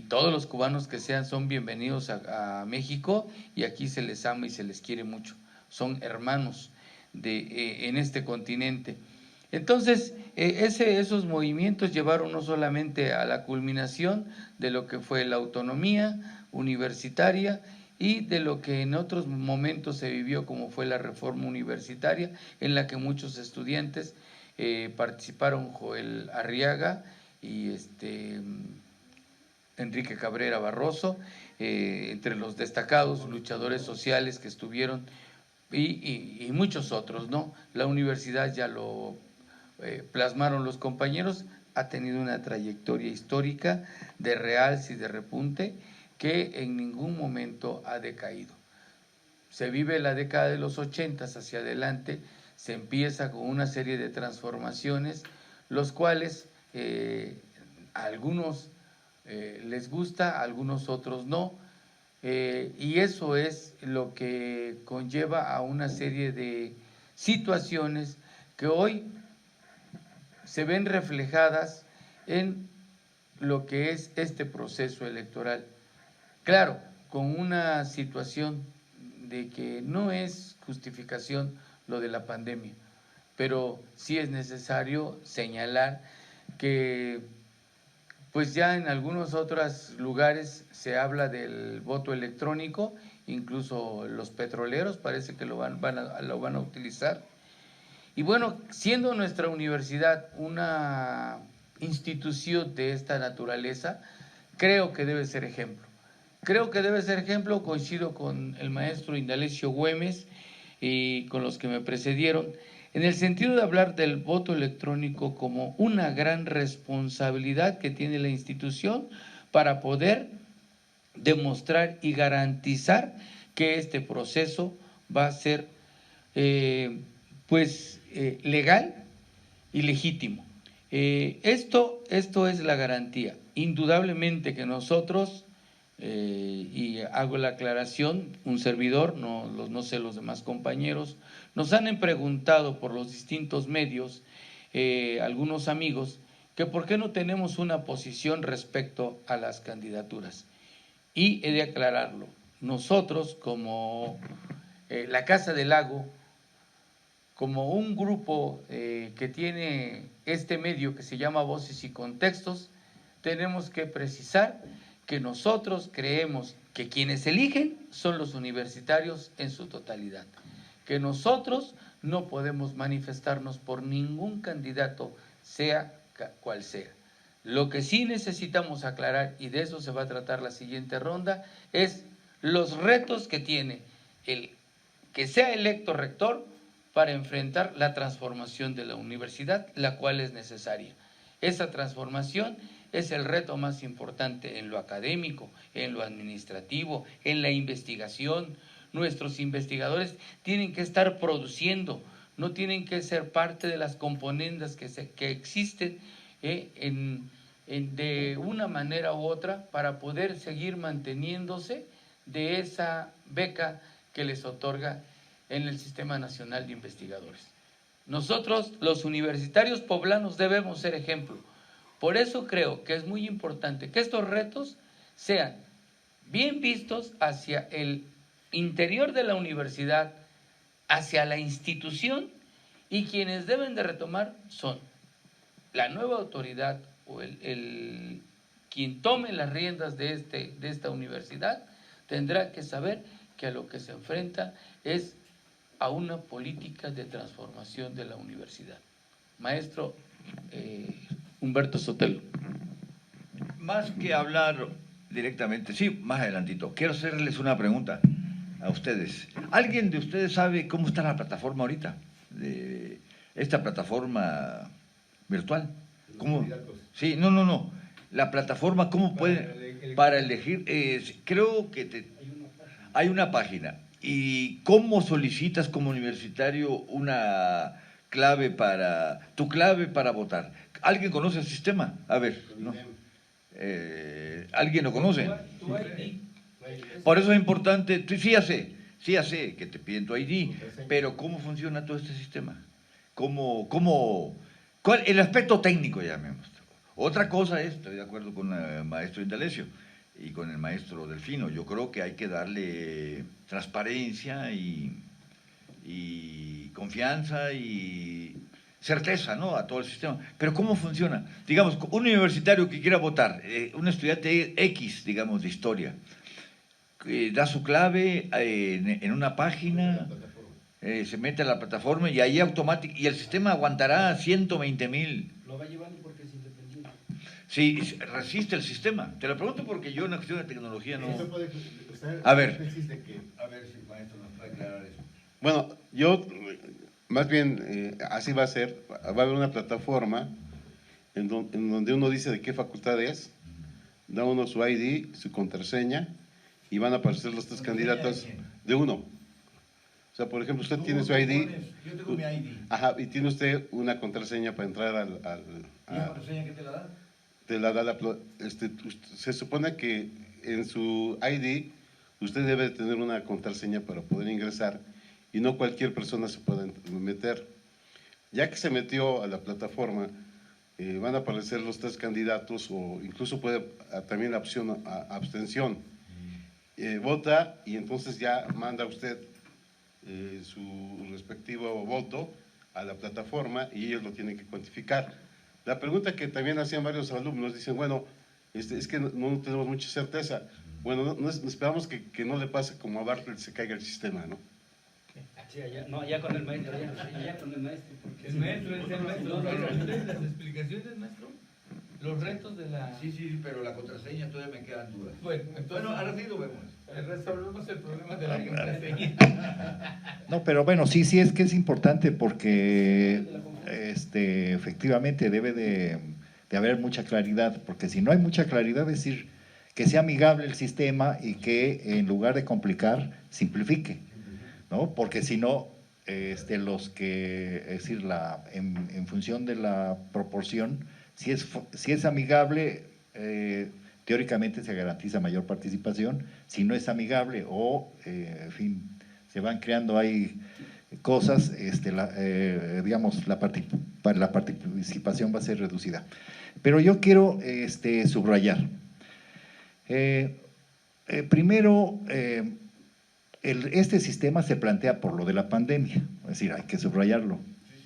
todos los cubanos que sean son bienvenidos a México, y aquí se les ama y se les quiere mucho. Son hermanos en este continente. Entonces, esos movimientos llevaron no solamente a la culminación de lo que fue la autonomía universitaria y de lo que en otros momentos se vivió como fue la reforma universitaria, en la que muchos estudiantes participaron, Joel Arriaga y Enrique Cabrera Barroso, entre los destacados luchadores sociales que estuvieron, y muchos otros, ¿no? La universidad, ya lo plasmaron los compañeros, ha tenido una trayectoria histórica de realce y de repunte que en ningún momento ha decaído. Se vive la década de los 80 hacia adelante, se empieza con una serie de transformaciones, los cuales a algunos les gusta, a algunos otros no, y eso es lo que conlleva a una serie de situaciones que hoy se ven reflejadas en lo que es este proceso electoral. Claro, con una situación de que no es justificación lo de la pandemia, pero sí es necesario señalar que pues ya en algunos otros lugares se habla del voto electrónico, incluso los petroleros parece que lo van a utilizar. Y bueno, siendo nuestra universidad una institución de esta naturaleza, creo que debe ser ejemplo. Coincido con el maestro Indalecio Güemes y con los que me precedieron, en el sentido de hablar del voto electrónico como una gran responsabilidad que tiene la institución para poder demostrar y garantizar que este proceso va a ser legal y legítimo. Esto es la garantía. Indudablemente que nosotros, y hago la aclaración, un servidor, no sé los demás compañeros, nos han preguntado por los distintos medios, algunos amigos, que por qué no tenemos una posición respecto a las candidaturas. Y he de aclararlo, nosotros como la Casa del Lago, como un grupo que tiene este medio que se llama Voces y Contextos, tenemos que precisar que nosotros creemos que quienes eligen son los universitarios en su totalidad, que nosotros no podemos manifestarnos por ningún candidato, sea cual sea. Lo que sí necesitamos aclarar, y de eso se va a tratar la siguiente ronda, es los retos que tiene el que sea electo rector para enfrentar la transformación de la universidad, la cual es necesaria. Esa transformación es el reto más importante en lo académico, en lo administrativo, en la investigación. Nuestros investigadores tienen que estar produciendo, no tienen que ser parte de las componendas que existen de una manera u otra para poder seguir manteniéndose de esa beca que les otorga en el Sistema Nacional de Investigadores. Nosotros, los universitarios poblanos, debemos ser ejemplo. Por eso creo que es muy importante que estos retos sean bien vistos hacia el interior de la universidad, hacia la institución, y quienes deben de retomar son la nueva autoridad o quien tome las riendas de esta universidad, tendrá que saber que a lo que se enfrenta es a una política de transformación de la universidad. Maestro Humberto Sotelo. Más que hablar directamente, sí, más adelantito, quiero hacerles una pregunta a ustedes. ¿Alguien de ustedes sabe cómo está la plataforma ahorita? De esta plataforma virtual. ¿Cómo? Sí, no. La plataforma, ¿cómo puede? Para elegir, creo que hay una página. ¿Y cómo solicitas como universitario una clave tu clave para votar? ¿Alguien conoce el sistema? A ver, ¿no? ¿Alguien lo conoce? Por eso es importante, sí ya sé que te piden tu ID, pero ¿cómo funciona todo este sistema? ¿Cuál el aspecto técnico, llamémoslo? Otra cosa es, estoy de acuerdo con el maestro Indalecio y con el maestro Delfino, yo creo que hay que darle transparencia y confianza y certeza, ¿no?, a todo el sistema. Pero ¿cómo funciona? Digamos, un universitario que quiera votar, un estudiante X, digamos, de historia, da su clave en una página, se mete a la plataforma y ahí automáticamente, y el sistema aguantará 120,000. Lo va llevando porque es independiente. Sí, resiste el sistema. Te lo pregunto porque yo en la cuestión de tecnología no... A ver si el maestro nos puede aclarar eso. Bueno, yo, más bien, así va a ser. Va a haber una plataforma en donde uno dice de qué facultad es, da uno su ID, su contraseña, y van a aparecer los tres candidatos de uno. O sea, por ejemplo, usted tiene su ID. Yo tengo mi ID. Ajá, y tiene usted una contraseña para entrar ¿Y la contraseña qué te la da? Te la da se supone que en su ID usted debe tener una contraseña para poder ingresar y no cualquier persona se puede meter. Ya que se metió a la plataforma, van a aparecer los tres candidatos o incluso puede también la opción abstención. Vota y entonces ya manda usted su respectivo voto a la plataforma y ellos lo tienen que cuantificar. La pregunta que también hacían varios alumnos, dicen, bueno, es que no tenemos mucha certeza. Bueno, esperamos que no le pase como a Bartlett, se caiga el sistema, ¿no? Sí, ya con el maestro, ya con el maestro. El maestro es el maestro. ¿Las explicaciones, maestro? Los retos de la... Sí, pero la contraseña todavía me quedan dudas. Bueno, entonces, ahora sí lo vemos. Resolvemos el problema de la contraseña. No, pero bueno, sí es que es importante porque efectivamente debe de haber mucha claridad, porque si no hay mucha claridad, es decir, que sea amigable el sistema y que en lugar de complicar, simplifique, ¿no? Porque si no, los que, es decir, en función de la proporción, si es amigable, teóricamente se garantiza mayor participación. Si no es amigable o, en fin, se van creando ahí cosas, digamos, la participación va a ser reducida. Pero yo quiero subrayar. Primero, este sistema se plantea por lo de la pandemia, es decir, hay que subrayarlo.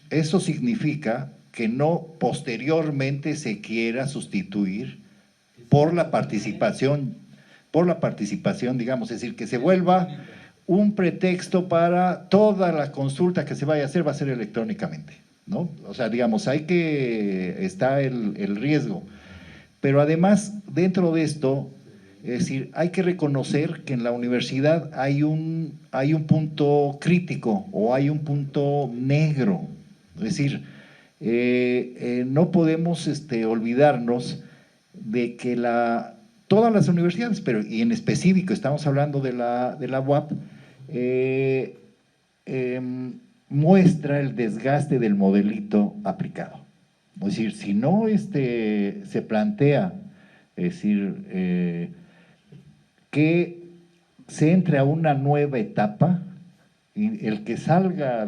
Eso significa que no posteriormente se quiera sustituir por la participación, digamos, es decir, que se vuelva un pretexto para toda la consulta que se vaya a hacer, va a ser electrónicamente, ¿no? O sea, digamos, está el riesgo. Pero además, dentro de esto, es decir, hay que reconocer que en la universidad hay un punto crítico o hay un punto negro. Es decir, no podemos olvidarnos de que todas las universidades, pero y en específico estamos hablando de la UAP, muestra el desgaste del modelito aplicado. Es decir, si no se plantea, es decir, que se entre a una nueva etapa, y el que salga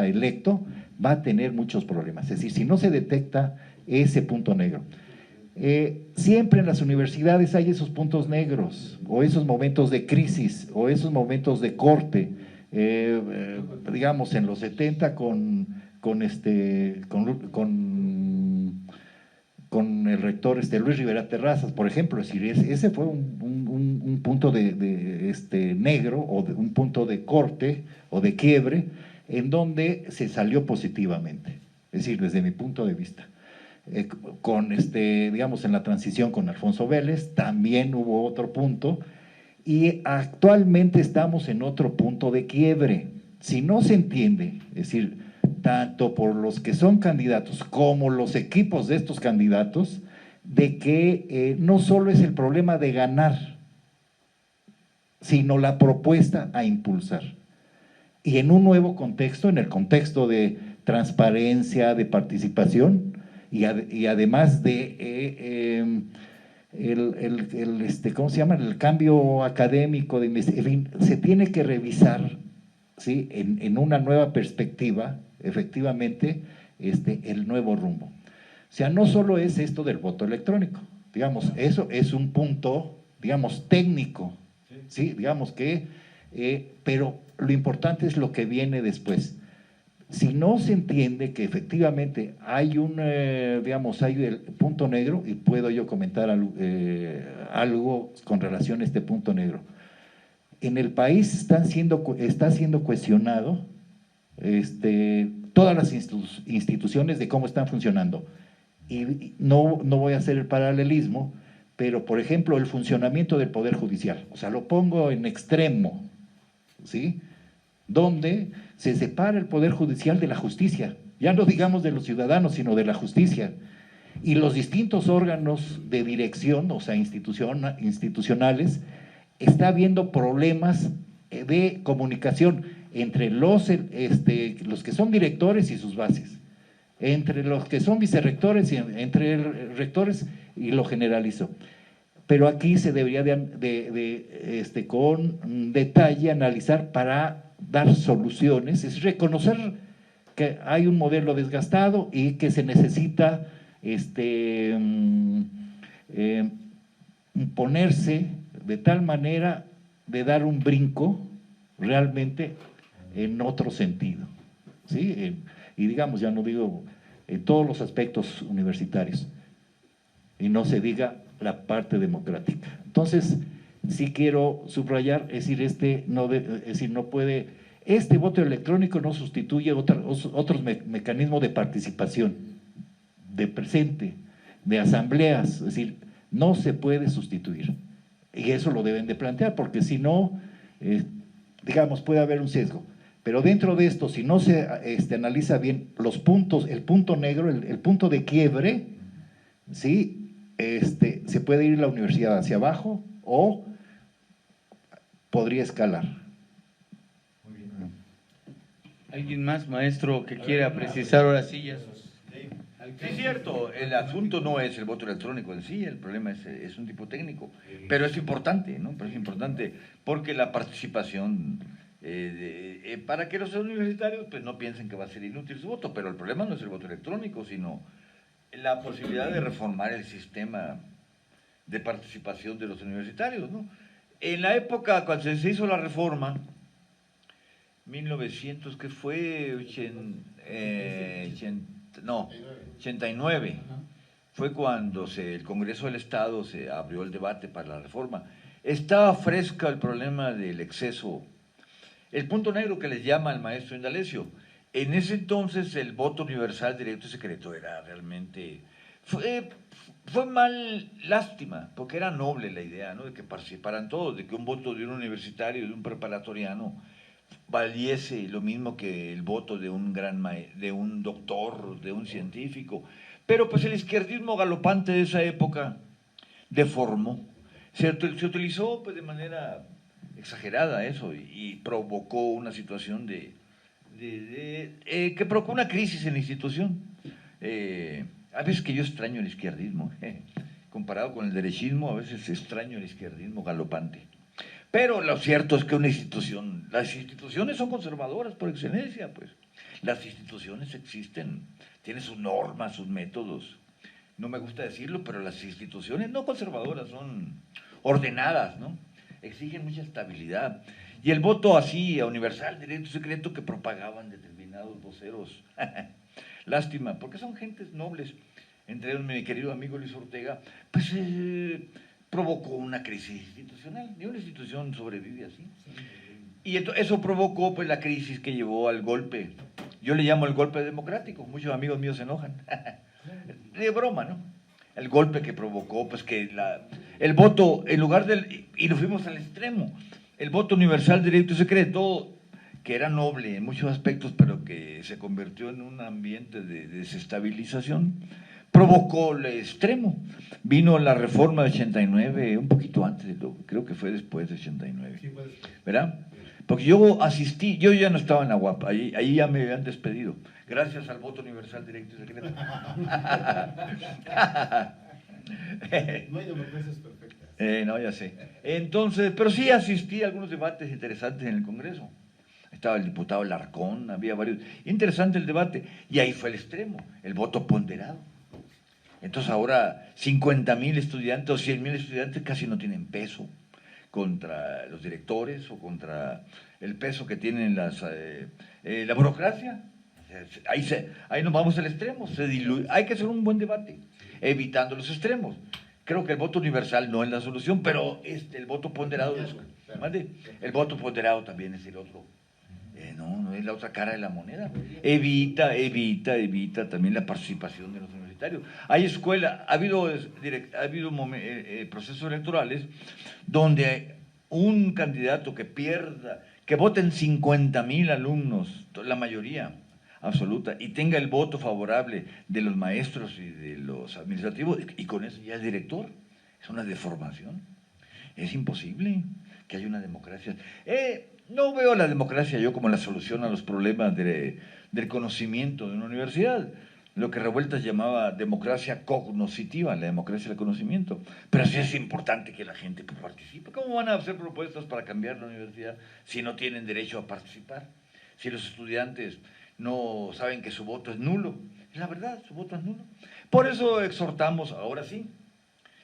electo va a tener muchos problemas. Es decir, si no se detecta ese punto negro. Siempre en las universidades hay esos puntos negros, o esos momentos de crisis, o esos momentos de corte. Digamos, en los 70 con el rector Luis Rivera Terrazas, por ejemplo. Es decir, ese fue un punto negro, o un punto de corte o de quiebre, en donde se salió positivamente, es decir, desde mi punto de vista. Digamos, en la transición con Alfonso Vélez también hubo otro punto, y actualmente estamos en otro punto de quiebre. Si no se entiende, es decir, tanto por los que son candidatos como los equipos de estos candidatos, de que no solo es el problema de ganar, sino la propuesta a impulsar. Y en un nuevo contexto, en el contexto de transparencia, de participación, y además de ¿cómo se llama? El cambio académico, en fin, se tiene que revisar, ¿sí? En una nueva perspectiva, efectivamente, el nuevo rumbo. O sea, no solo es esto del voto electrónico, digamos, eso es un punto, digamos, técnico, ¿sí? Digamos que, pero lo importante es lo que viene después. Si no se entiende que efectivamente hay digamos, hay el punto negro, y puedo yo comentar algo con relación a este punto negro. En el país está siendo cuestionado todas las instituciones de cómo están funcionando. Y no voy a hacer el paralelismo, pero por ejemplo el funcionamiento del Poder Judicial, o sea, lo pongo en extremo, ¿sí? Donde se separa el Poder Judicial de la justicia, ya no digamos de los ciudadanos, sino de la justicia, y los distintos órganos de dirección, o sea, institucionales, está habiendo problemas de comunicación entre los que son directores y sus bases, entre los que son vicerrectores y entre rectores, y lo generalizo. Pero aquí se debería con detalle analizar para dar soluciones, es reconocer que hay un modelo desgastado y que se necesita ponerse de tal manera de dar un brinco realmente en otro sentido, ¿sí? Y digamos, ya no digo en todos los aspectos universitarios, y no se diga la parte democrática. Entonces, sí quiero subrayar, es decir, no puede, este voto electrónico no sustituye otros mecanismos de participación, de presente, de asambleas, es decir, no se puede sustituir. Y eso lo deben de plantear, porque si no, digamos, puede haber un sesgo. Pero dentro de esto, si no se analiza bien los puntos, el punto negro, el punto de quiebre, ¿sí? Se puede ir la universidad hacia abajo o podría escalar. Muy bien. ¿Alguien más, maestro, que quiera precisar ahora sí ya sus... Sí, es cierto, el asunto no es el voto electrónico en sí, el problema es un tipo técnico, pero es importante, ¿no? Pero es importante porque la participación, para que los universitarios pues no piensen que va a ser inútil su voto, pero el problema no es el voto electrónico, sino la posibilidad de reformar el sistema de participación de los universitarios, ¿no? En la época cuando se hizo la reforma, 1900, ¿qué fue? 89, fue cuando el Congreso del Estado se abrió el debate para la reforma. Estaba fresca el problema del exceso, el punto negro que les llama el maestro Indalecio. En ese entonces el voto universal, directo y secreto era realmente... Fue mal, lástima, porque era noble la idea, ¿no? De que participaran todos, de que un voto de un universitario, de un preparatoriano, valiese lo mismo que el voto de un de un doctor, de un científico. Pero pues el izquierdismo galopante de esa época deformó, se utilizó pues de manera exagerada eso y provocó una situación que provocó una crisis en la institución. A veces que yo extraño el izquierdismo, comparado con el derechismo, a veces extraño el izquierdismo galopante. Pero lo cierto es que las instituciones son conservadoras por excelencia, pues. Las instituciones existen, tienen sus normas, sus métodos. No me gusta decirlo, pero las instituciones no conservadoras son ordenadas, ¿no? Exigen mucha estabilidad. Y el voto así, universal, directo, secreto, que propagaban determinados voceros. Lástima, porque son gentes nobles. Entre ellos mi querido amigo Luis Ortega, pues provocó una crisis institucional. Ni una institución sobrevive así. Y eso provocó pues la crisis que llevó al golpe. Yo le llamo el golpe democrático. Muchos amigos míos se enojan. De broma, ¿no? El golpe que provocó, pues que el voto, en lugar y nos fuimos al extremo, el voto universal, directo y secreto, que era noble en muchos aspectos, pero que se convirtió en un ambiente de desestabilización, provocó el extremo. Vino la reforma de 89, un poquito antes, creo que fue después de 89, ¿verdad? Porque yo asistí, yo ya no estaba en la UAP, ahí ya me habían despedido, gracias al voto universal directo y secreto. No hay democracias perfectas. No, ya sé. Entonces, pero sí asistí a algunos debates interesantes en el Congreso. Estaba el diputado Larcón, había varios. Interesante el debate. Y ahí fue el extremo, el voto ponderado. Entonces ahora 50.000 estudiantes o 100.000 estudiantes casi no tienen peso contra los directores o contra el peso que tienen la burocracia. Ahí nos vamos al extremo, se diluye. Hay que hacer un buen debate, evitando los extremos. Creo que el voto universal no es la solución, pero el voto ponderado, el voto ponderado también es el otro. No es la otra cara de la moneda. Evita también la participación de los universitarios. Hay escuelas, ha habido procesos electorales donde un candidato que pierda, que voten 50.000 alumnos, la mayoría absoluta, y tenga el voto favorable de los maestros y de los administrativos, y con eso ya es director. Es una deformación. Es imposible que haya una democracia. No veo la democracia yo como la solución a los problemas del conocimiento de una universidad. Lo que Revueltas llamaba democracia cognoscitiva, la democracia del conocimiento. Pero sí es importante que la gente participe. ¿Cómo van a hacer propuestas para cambiar la universidad si no tienen derecho a participar? Si los estudiantes no saben que su voto es nulo. Es la verdad, su voto es nulo. Por eso exhortamos, ahora sí,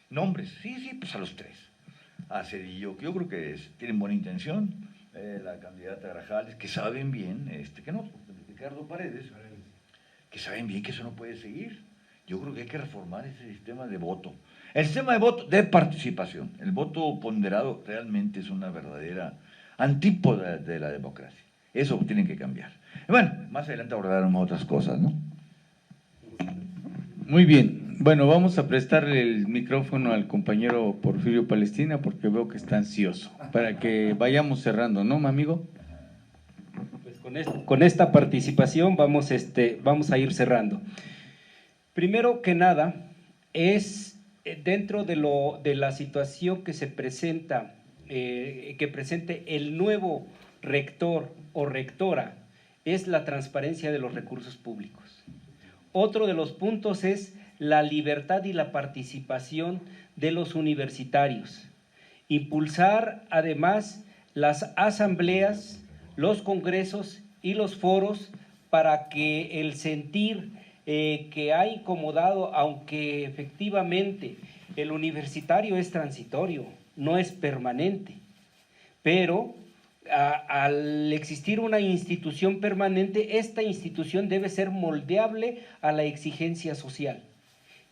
nombres. Sí, pues a los tres. A Cedillo, que yo creo que tienen buena intención, la candidata Grajales, que saben bien, Ricardo Paredes, que saben bien que eso no puede seguir. Yo creo que hay que reformar ese sistema de voto. El sistema de voto de participación, el voto ponderado realmente es una verdadera antípoda de la democracia. Eso tienen que cambiar. Bueno, más adelante abordaremos otras cosas, ¿no? Muy bien. Bueno, vamos a prestarle el micrófono al compañero Porfirio Palestina porque veo que está ansioso, para que vayamos cerrando, ¿no, amigo? Pues con esta participación vamos a ir cerrando. Primero que nada, es dentro de la situación que se presenta, que presente el nuevo rector o rectora, es la transparencia de los recursos públicos. Otro de los puntos es la libertad y la participación de los universitarios. Impulsar además las asambleas, los congresos y los foros para que el sentir que ha incomodado, aunque efectivamente el universitario es transitorio, no es permanente, pero al existir una institución permanente, esta institución debe ser moldeable a la exigencia social.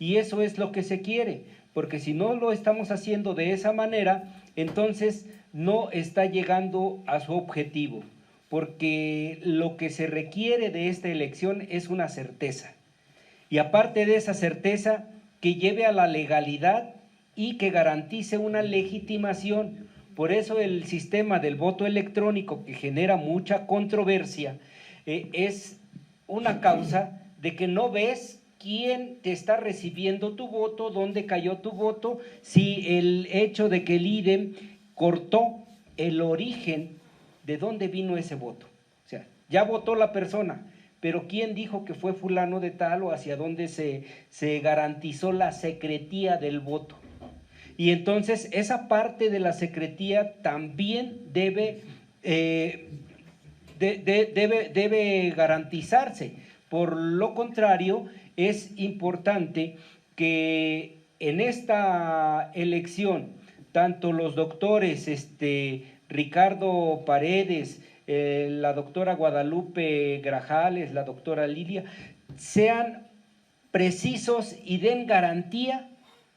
Y eso es lo que se quiere, porque si no lo estamos haciendo de esa manera, entonces no está llegando a su objetivo, porque lo que se requiere de esta elección es una certeza. Y aparte de esa certeza, que lleve a la legalidad y que garantice una legitimación. Por eso el sistema del voto electrónico, que genera mucha controversia, es una causa de que no ves quién te está recibiendo tu voto, dónde cayó tu voto, si el hecho de que el IDEM cortó el origen de dónde vino ese voto. O sea, ya votó la persona, pero ¿quién dijo que fue fulano de tal o hacia dónde se garantizó la secretía del voto? Y entonces esa parte de la secretía también debe garantizarse. Por lo contrario, es importante que en esta elección, tanto los doctores Ricardo Paredes, la doctora Guadalupe Grajales, la doctora Lilia, sean precisos y den garantía,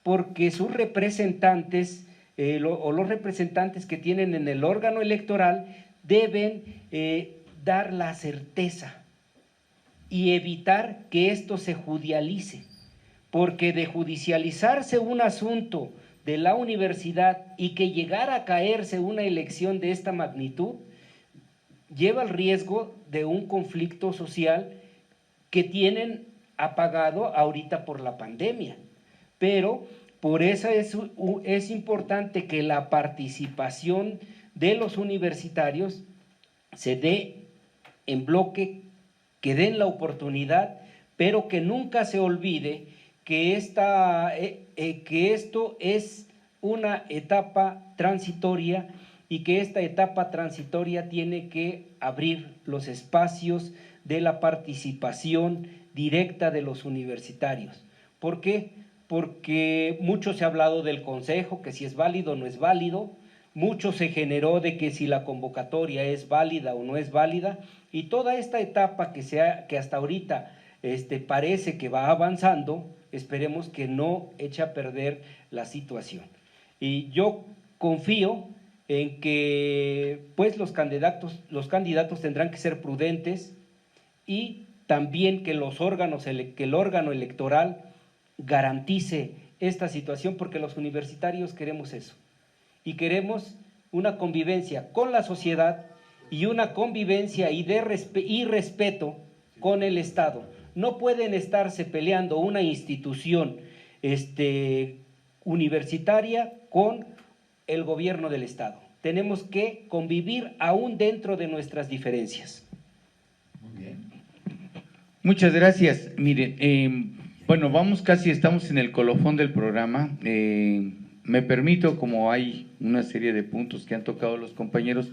porque sus representantes o los representantes que tienen en el órgano electoral deben dar la certeza y evitar que esto se judicialice, porque de judicializarse un asunto de la universidad y que llegara a caerse una elección de esta magnitud, lleva el riesgo de un conflicto social que tienen apagado ahorita por la pandemia, pero por eso es importante que la participación de los universitarios se dé en bloque, que den la oportunidad, pero que nunca se olvide que esto es una etapa transitoria y que esta etapa transitoria tiene que abrir los espacios de la participación directa de los universitarios. ¿Por qué? Porque mucho se ha hablado del consejo, que si es válido o no es válido, mucho se generó de que si la convocatoria es válida o no es válida, y toda esta etapa que hasta ahorita parece que va avanzando, esperemos que no eche a perder la situación. Y yo confío en que pues los candidatos tendrán que ser prudentes, y también que el órgano electoral garantice esta situación, porque los universitarios queremos eso, y queremos una convivencia con la sociedad y una convivencia y respeto con el Estado. No pueden estarse peleando una institución universitaria con el gobierno del Estado. Tenemos que convivir aún dentro de nuestras diferencias. Muy bien. Muchas gracias. Miren, bueno, estamos en el colofón del programa. Me permito, como hay una serie de puntos que han tocado los compañeros,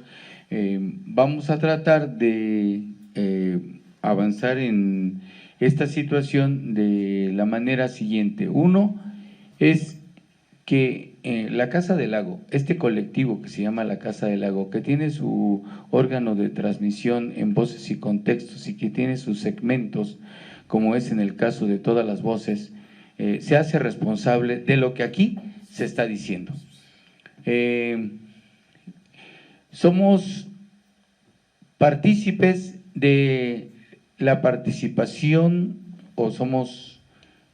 vamos a tratar de avanzar en esta situación de la manera siguiente. Uno es que la Casa del Lago, este colectivo que se llama la Casa del Lago, que tiene su órgano de transmisión en Voces y Contextos y que tiene sus segmentos, como es en el caso de Todas las Voces, se hace responsable de lo que aquí se está diciendo. Somos partícipes de la participación, o somos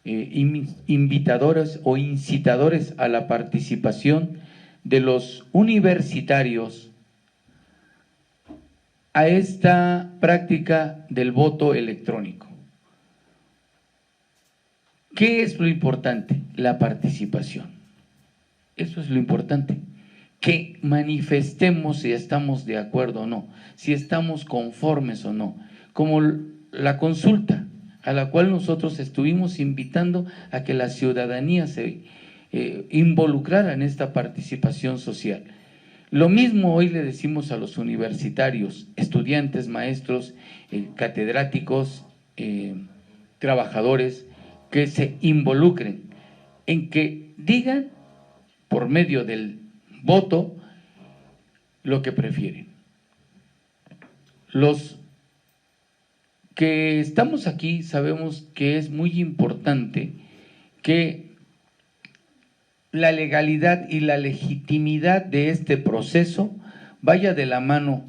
invitadores o incitadores a la participación de los universitarios a esta práctica del voto electrónico. ¿Qué es lo importante? La participación. Eso es lo importante. Que manifestemos si estamos de acuerdo o no, si estamos conformes o no, como la consulta a la cual nosotros estuvimos invitando a que la ciudadanía se involucrara en esta participación social. Lo mismo hoy le decimos a los universitarios, estudiantes, maestros, catedráticos, trabajadores, que se involucren en que digan por medio del voto lo que prefieren. Los que estamos aquí sabemos que es muy importante que la legalidad y la legitimidad de este proceso vaya de la mano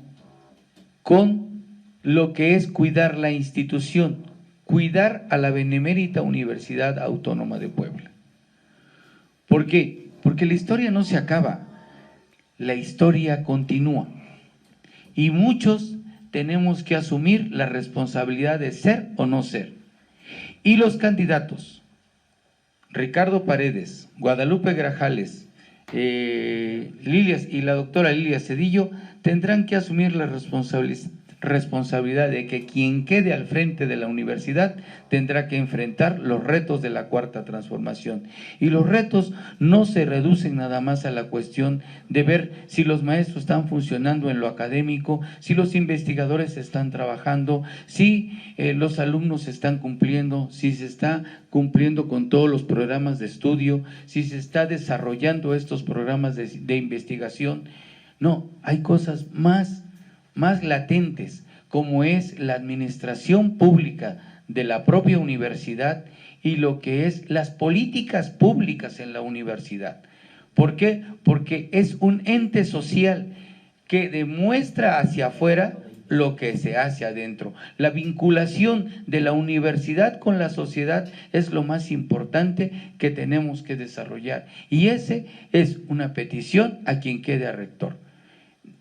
con lo que es cuidar la institución, cuidar a la Benemérita Universidad Autónoma de Puebla. ¿Por qué? Porque la historia no se acaba, la historia continúa, y muchos tenemos que asumir la responsabilidad de ser o no ser. Y los candidatos, Ricardo Paredes, Guadalupe Grajales, Lilias y la doctora Lilia Cedillo, tendrán que asumir la responsabilidad de que quien quede al frente de la universidad tendrá que enfrentar los retos de la cuarta transformación. Y los retos no se reducen nada más a la cuestión de ver si los maestros están funcionando en lo académico, si los investigadores están trabajando, si los alumnos están cumpliendo, si se está cumpliendo con todos los programas de estudio, si se está desarrollando estos programas de investigación. No, hay cosas más latentes, como es la administración pública de la propia universidad y lo que es las políticas públicas en la universidad. ¿Por qué? Porque es un ente social que demuestra hacia afuera lo que se hace adentro. La vinculación de la universidad con la sociedad es lo más importante que tenemos que desarrollar, y ese es una petición a quien quede a rector.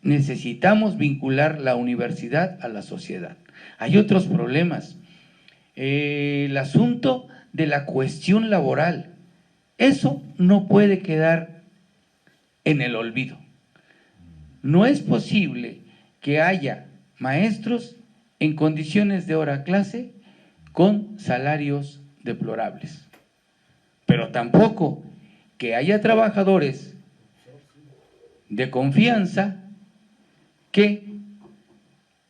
Necesitamos vincular la universidad a la sociedad. Hay otros problemas. el asunto de la cuestión laboral. Eso no puede quedar en el olvido. No es posible que haya maestros en condiciones de hora clase con salarios deplorables, pero tampoco que haya trabajadores de confianza que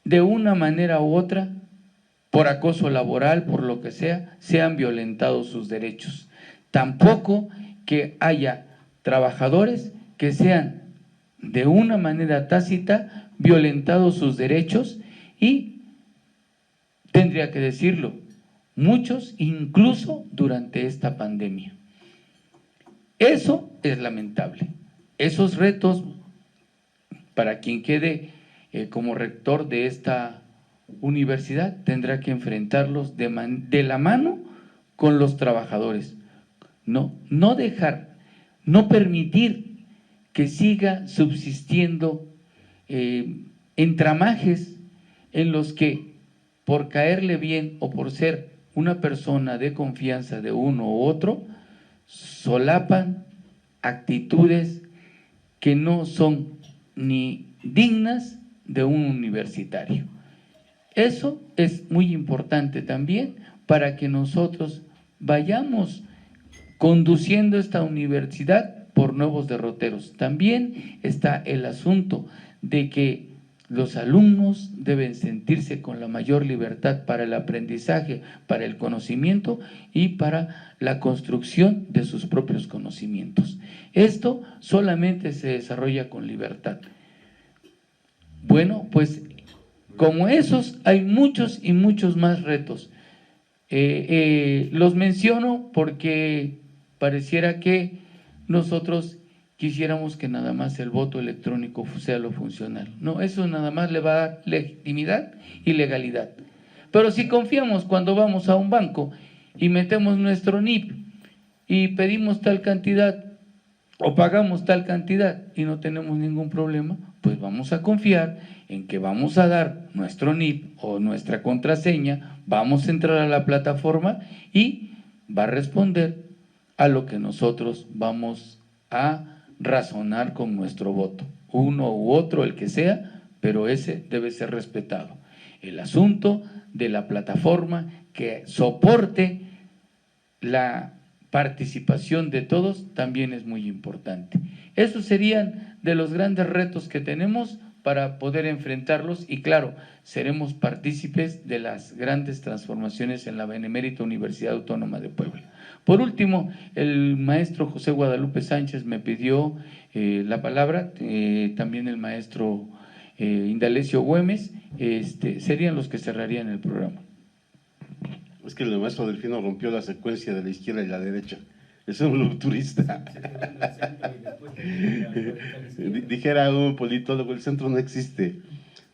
de una manera u otra, por acoso laboral, por lo que sea, sean violentados sus derechos. Tampoco que haya trabajadores que sean de una manera tácita violentados sus derechos y, tendría que decirlo, muchos incluso durante esta pandemia. Eso es lamentable. Esos retos, para quien quede como rector de esta universidad, tendrá que enfrentarlos de la mano con los trabajadores. No dejar, no permitir que siga subsistiendo entramajes en los que, por caerle bien o por ser una persona de confianza de uno u otro, solapan actitudes que no son ni dignas de un universitario. Eso es muy importante también para que nosotros vayamos conduciendo esta universidad por nuevos derroteros. También está el asunto de que los alumnos deben sentirse con la mayor libertad para el aprendizaje, para el conocimiento y para la construcción de sus propios conocimientos. Esto solamente se desarrolla con libertad. Bueno, pues como esos hay muchos y muchos más retos. Los menciono porque pareciera que nosotros quisiéramos que nada más el voto electrónico sea lo funcional. No, eso nada más le va a dar legitimidad y legalidad. Pero si confiamos cuando vamos a un banco y metemos nuestro NIP y pedimos tal cantidad o pagamos tal cantidad y no tenemos ningún problema, pues vamos a confiar en que vamos a dar nuestro NIP o nuestra contraseña, vamos a entrar a la plataforma y va a responder a lo que nosotros vamos a razonar con nuestro voto, uno u otro, el que sea, pero ese debe ser respetado. El asunto de la plataforma que soporte la participación de todos también es muy importante. Esos serían de los grandes retos que tenemos para poder enfrentarlos y claro, seremos partícipes de las grandes transformaciones en la Benemérita Universidad Autónoma de Puebla. Por último, el maestro José Guadalupe Sánchez me pidió la palabra, también el maestro Indalecio Güemes, serían los que cerrarían el programa. Es que el maestro Delfino rompió la secuencia de la izquierda y la derecha. Es un rupturista. Dijera un politólogo, el centro no existe.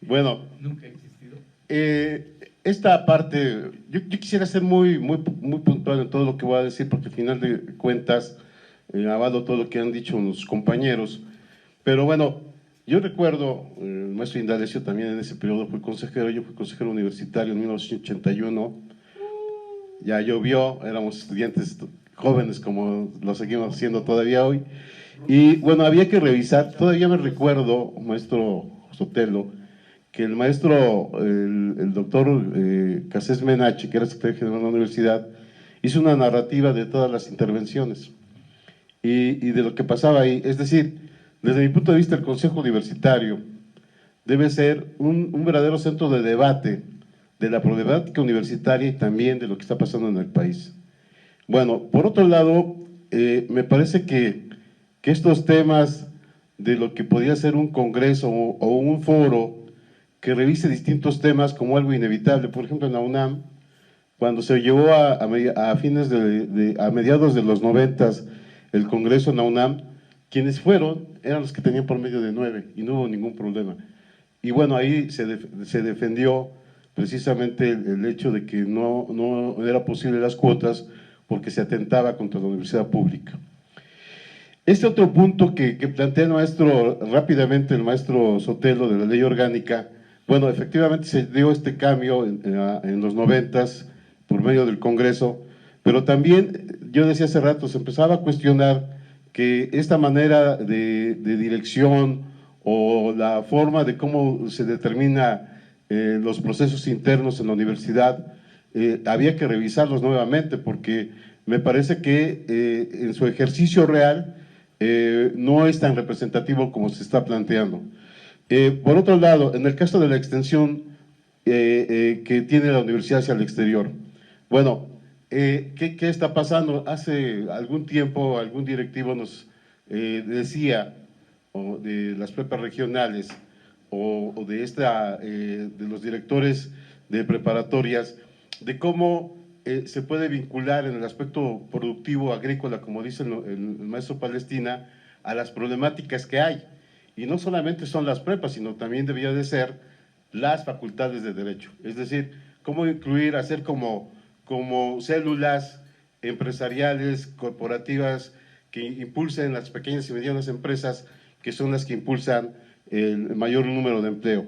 Bueno, Nunca ha existido. Esta parte, yo quisiera ser muy puntual en todo lo que voy a decir, porque al final de cuentas avalo todo lo que han dicho los compañeros. Pero bueno, yo recuerdo, el maestro Indalecio también en ese periodo fue consejero, yo fui consejero universitario en 1981. Ya llovió, éramos estudiantes jóvenes como lo seguimos haciendo todavía hoy. Y bueno, había que revisar, todavía me recuerdo, maestro Sotelo, que el maestro, el doctor Casés Menache, que era secretario general de la universidad, hizo una narrativa de todas las intervenciones y de lo que pasaba ahí. Es decir, desde mi punto de vista, el Consejo Universitario debe ser un verdadero centro de debate de la problemática universitaria y también de lo que está pasando en el país. Bueno, por otro lado, me parece que estos temas de lo que podría ser un congreso o un foro que revise distintos temas como algo inevitable, por ejemplo en la UNAM, cuando se llevó a mediados de los 90 el congreso en la UNAM, quienes fueron eran los que tenían por medio de 9 y no hubo ningún problema. Y bueno, ahí se defendió precisamente el hecho de que no era posible las cuotas porque se atentaba contra la universidad pública. Este otro punto que plantea rápidamente el maestro Sotelo de la ley orgánica, bueno, efectivamente se dio este cambio en los 90 por medio del Congreso, pero también, yo decía hace rato, se empezaba a cuestionar que esta manera de dirección o la forma de cómo se determina los procesos internos en la universidad, había que revisarlos nuevamente, porque me parece que en su ejercicio real no es tan representativo como se está planteando. Por otro lado, en el caso de la extensión que tiene la universidad hacia el exterior, bueno, ¿qué está pasando? Hace algún tiempo algún directivo nos decía, o de las prepas regionales, o de los directores de preparatorias, de cómo se puede vincular en el aspecto productivo agrícola, como dice el maestro Palestina, a las problemáticas que hay. Y no solamente son las prepas, sino también debería de ser las facultades de Derecho. Es decir, cómo incluir, hacer como células empresariales, corporativas, que impulsen las pequeñas y medianas empresas, que son las que impulsan el mayor número de empleo.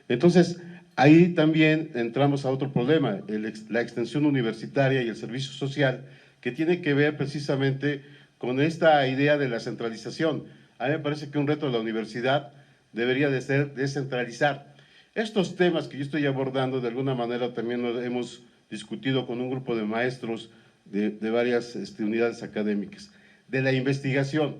Entonces, ahí también entramos a otro problema, la extensión universitaria y el servicio social, que tiene que ver precisamente con esta idea de la centralización. A mí me parece que un reto de la universidad debería de ser descentralizar. Estos temas que yo estoy abordando, de alguna manera también los hemos discutido con un grupo de maestros de varias unidades académicas, de la investigación.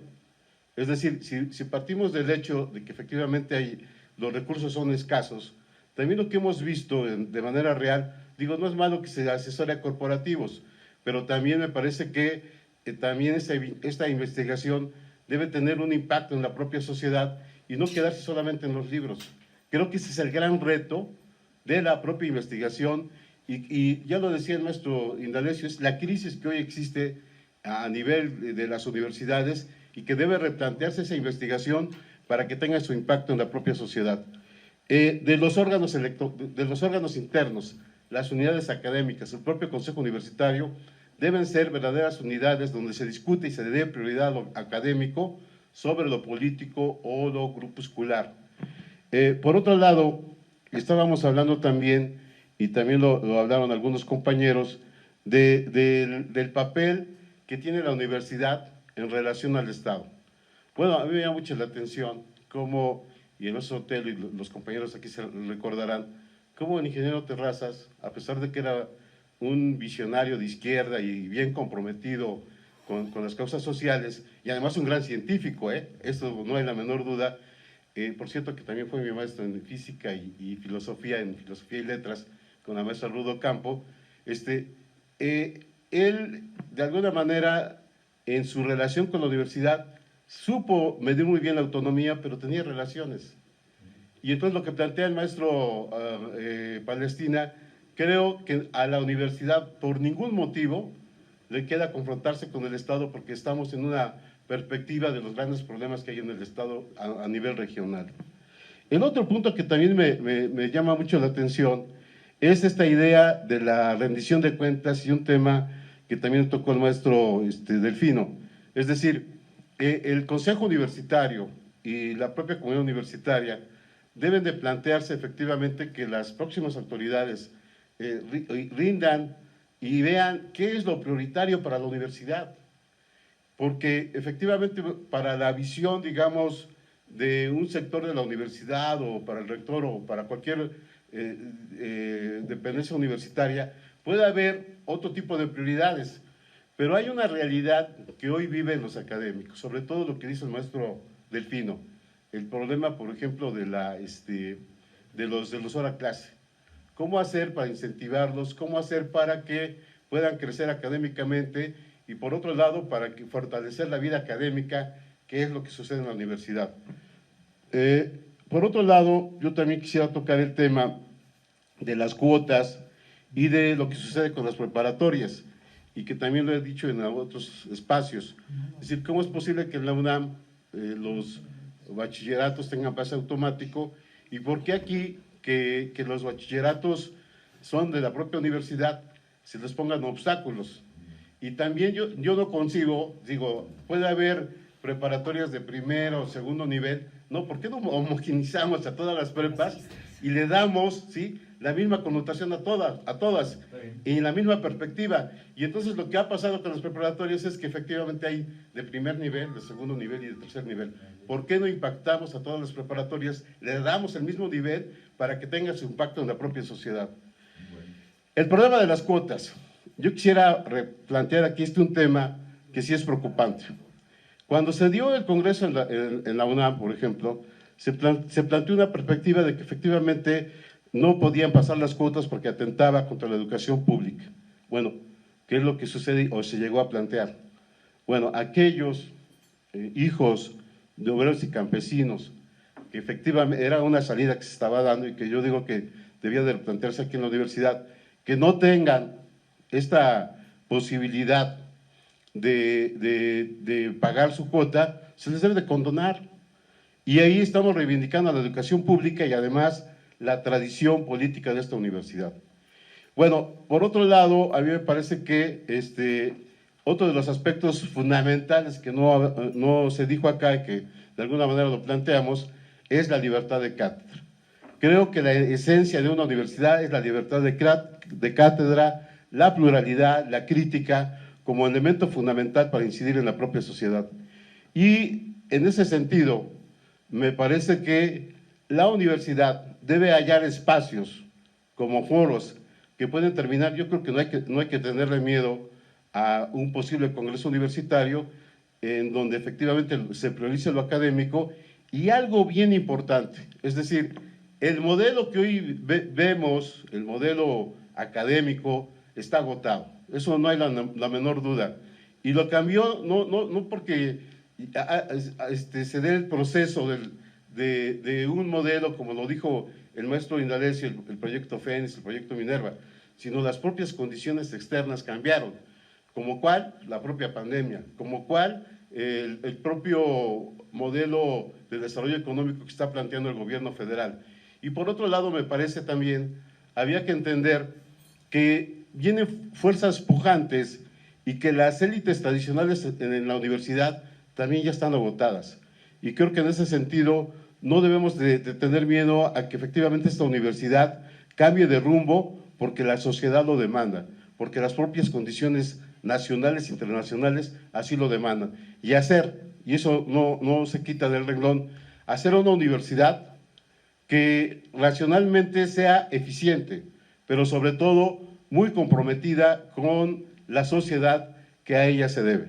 Es decir, si partimos del hecho de que efectivamente los recursos son escasos, también lo que hemos visto de manera real, digo, no es malo que se asesore a corporativos, pero también me parece que también esta investigación debe tener un impacto en la propia sociedad y no quedarse solamente en los libros. Creo que ese es el gran reto de la propia investigación y ya lo decía el maestro Indalecio, es la crisis que hoy existe a nivel de las universidades y que debe replantearse esa investigación para que tenga su impacto en la propia sociedad. De los órganos internos, las unidades académicas, el propio Consejo Universitario, deben ser verdaderas unidades donde se discute y se dé prioridad a lo académico sobre lo político o lo grupuscular. Por otro lado, estábamos hablando también, y también lo hablaron algunos compañeros, del papel que tiene la universidad en relación al Estado. Bueno, a mí me llama mucho la atención cómo, y en nuestro hotel, y los compañeros aquí se recordarán, cómo el ingeniero Terrazas, a pesar de que era un visionario de izquierda y bien comprometido con las causas sociales, y además un gran científico, esto no hay la menor duda, por cierto que también fue mi maestro en física y filosofía, en filosofía y letras, con la maestra Rudo Campo, él de alguna manera en su relación con la universidad supo medir muy bien la autonomía, pero tenía relaciones. Y entonces lo que plantea el maestro Palestina, creo que a la universidad por ningún motivo le queda confrontarse con el Estado porque estamos en una perspectiva de los grandes problemas que hay en el Estado a nivel regional. El otro punto que también me llama mucho la atención es esta idea de la rendición de cuentas y un tema que también tocó el maestro Delfino. Es decir, el Consejo Universitario y la propia comunidad universitaria deben de plantearse efectivamente que las próximas autoridades rindan y vean qué es lo prioritario para la universidad. Porque efectivamente para la visión, digamos, de un sector de la universidad o para el rector o para cualquier dependencia universitaria, puede haber otro tipo de prioridades, pero hay una realidad que hoy viven los académicos, sobre todo lo que dice el maestro Delfino, el problema, por ejemplo, de los hora clase. ¿Cómo hacer para incentivarlos? ¿Cómo hacer para que puedan crecer académicamente? Y por otro lado, para fortalecer la vida académica, que es lo que sucede en la universidad. Por otro lado, yo también quisiera tocar el tema de las cuotas y de lo que sucede con las preparatorias, y que también lo he dicho en otros espacios. Es decir, ¿cómo es posible que en la UNAM los bachilleratos tengan pase automático? ¿Y por qué aquí, que los bachilleratos son de la propia universidad, se les pongan obstáculos? Y también yo no concibo, digo, puede haber preparatorias de primero o segundo nivel, no, ¿por qué no homogenizamos a todas las prepas y le damos, ¿sí?, la misma connotación a todas, y en la misma perspectiva. Y entonces lo que ha pasado con los preparatorios es que efectivamente hay de primer nivel, de segundo nivel y de tercer nivel. ¿Por qué no impactamos a todas las preparatorias? Le damos el mismo nivel para que tenga su impacto en la propia sociedad. El problema de las cuotas. Yo quisiera replantear aquí un tema que sí es preocupante. Cuando se dio el Congreso en la UNAM, por ejemplo, se planteó una perspectiva de que efectivamente no podían pasar las cuotas porque atentaba contra la educación pública. Bueno, ¿qué es lo que sucede o se llegó a plantear? Bueno, aquellos hijos de obreros y campesinos, que efectivamente era una salida que se estaba dando y que yo digo que debía de plantearse aquí en la universidad, que no tengan esta posibilidad de pagar su cuota, se les debe de condonar. Y ahí estamos reivindicando a la educación pública y además la tradición política de esta universidad. Bueno, por otro lado, a mí me parece que otro de los aspectos fundamentales que no se dijo acá y que de alguna manera lo planteamos, es la libertad de cátedra. Creo que la esencia de una universidad es la libertad de cátedra, la pluralidad, la crítica, como elemento fundamental para incidir en la propia sociedad. Y en ese sentido, me parece que la universidad debe hallar espacios como foros que pueden terminar. Yo creo que no hay que tenerle miedo a un posible congreso universitario en donde efectivamente se priorice lo académico y algo bien importante, es decir, el modelo que hoy vemos, el modelo académico, está agotado. Eso no hay la menor duda. Y lo cambió no porque se dé el proceso de un modelo, como lo dijo el maestro Indalecio, el proyecto Fénix, el proyecto Minerva, sino las propias condiciones externas cambiaron, como cuál, la propia pandemia, como cuál, el propio modelo de desarrollo económico que está planteando el gobierno federal. Y por otro lado, me parece también, había que entender que vienen fuerzas pujantes y que las élites tradicionales en la universidad también ya están agotadas. Y creo que en ese sentido no debemos de tener miedo a que efectivamente esta universidad cambie de rumbo porque la sociedad lo demanda, porque las propias condiciones nacionales e internacionales así lo demandan. Y eso no se quita del renglón, hacer una universidad que racionalmente sea eficiente, pero sobre todo muy comprometida con la sociedad que a ella se debe.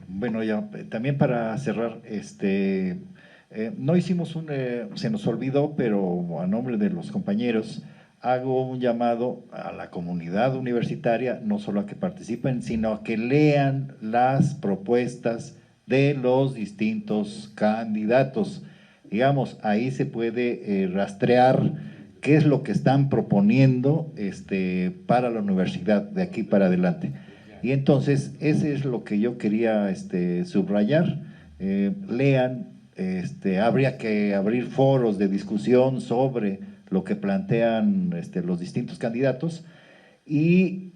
Bueno, ya también para cerrar, no hicimos se nos olvidó, pero a nombre de los compañeros, hago un llamado a la comunidad universitaria, no solo a que participen, sino a que lean las propuestas de los distintos candidatos. Digamos, ahí se puede rastrear qué es lo que están proponiendo para la universidad de aquí para adelante. Y entonces, ese es lo que yo quería subrayar. Lean, habría que abrir foros de discusión sobre lo que plantean los distintos candidatos y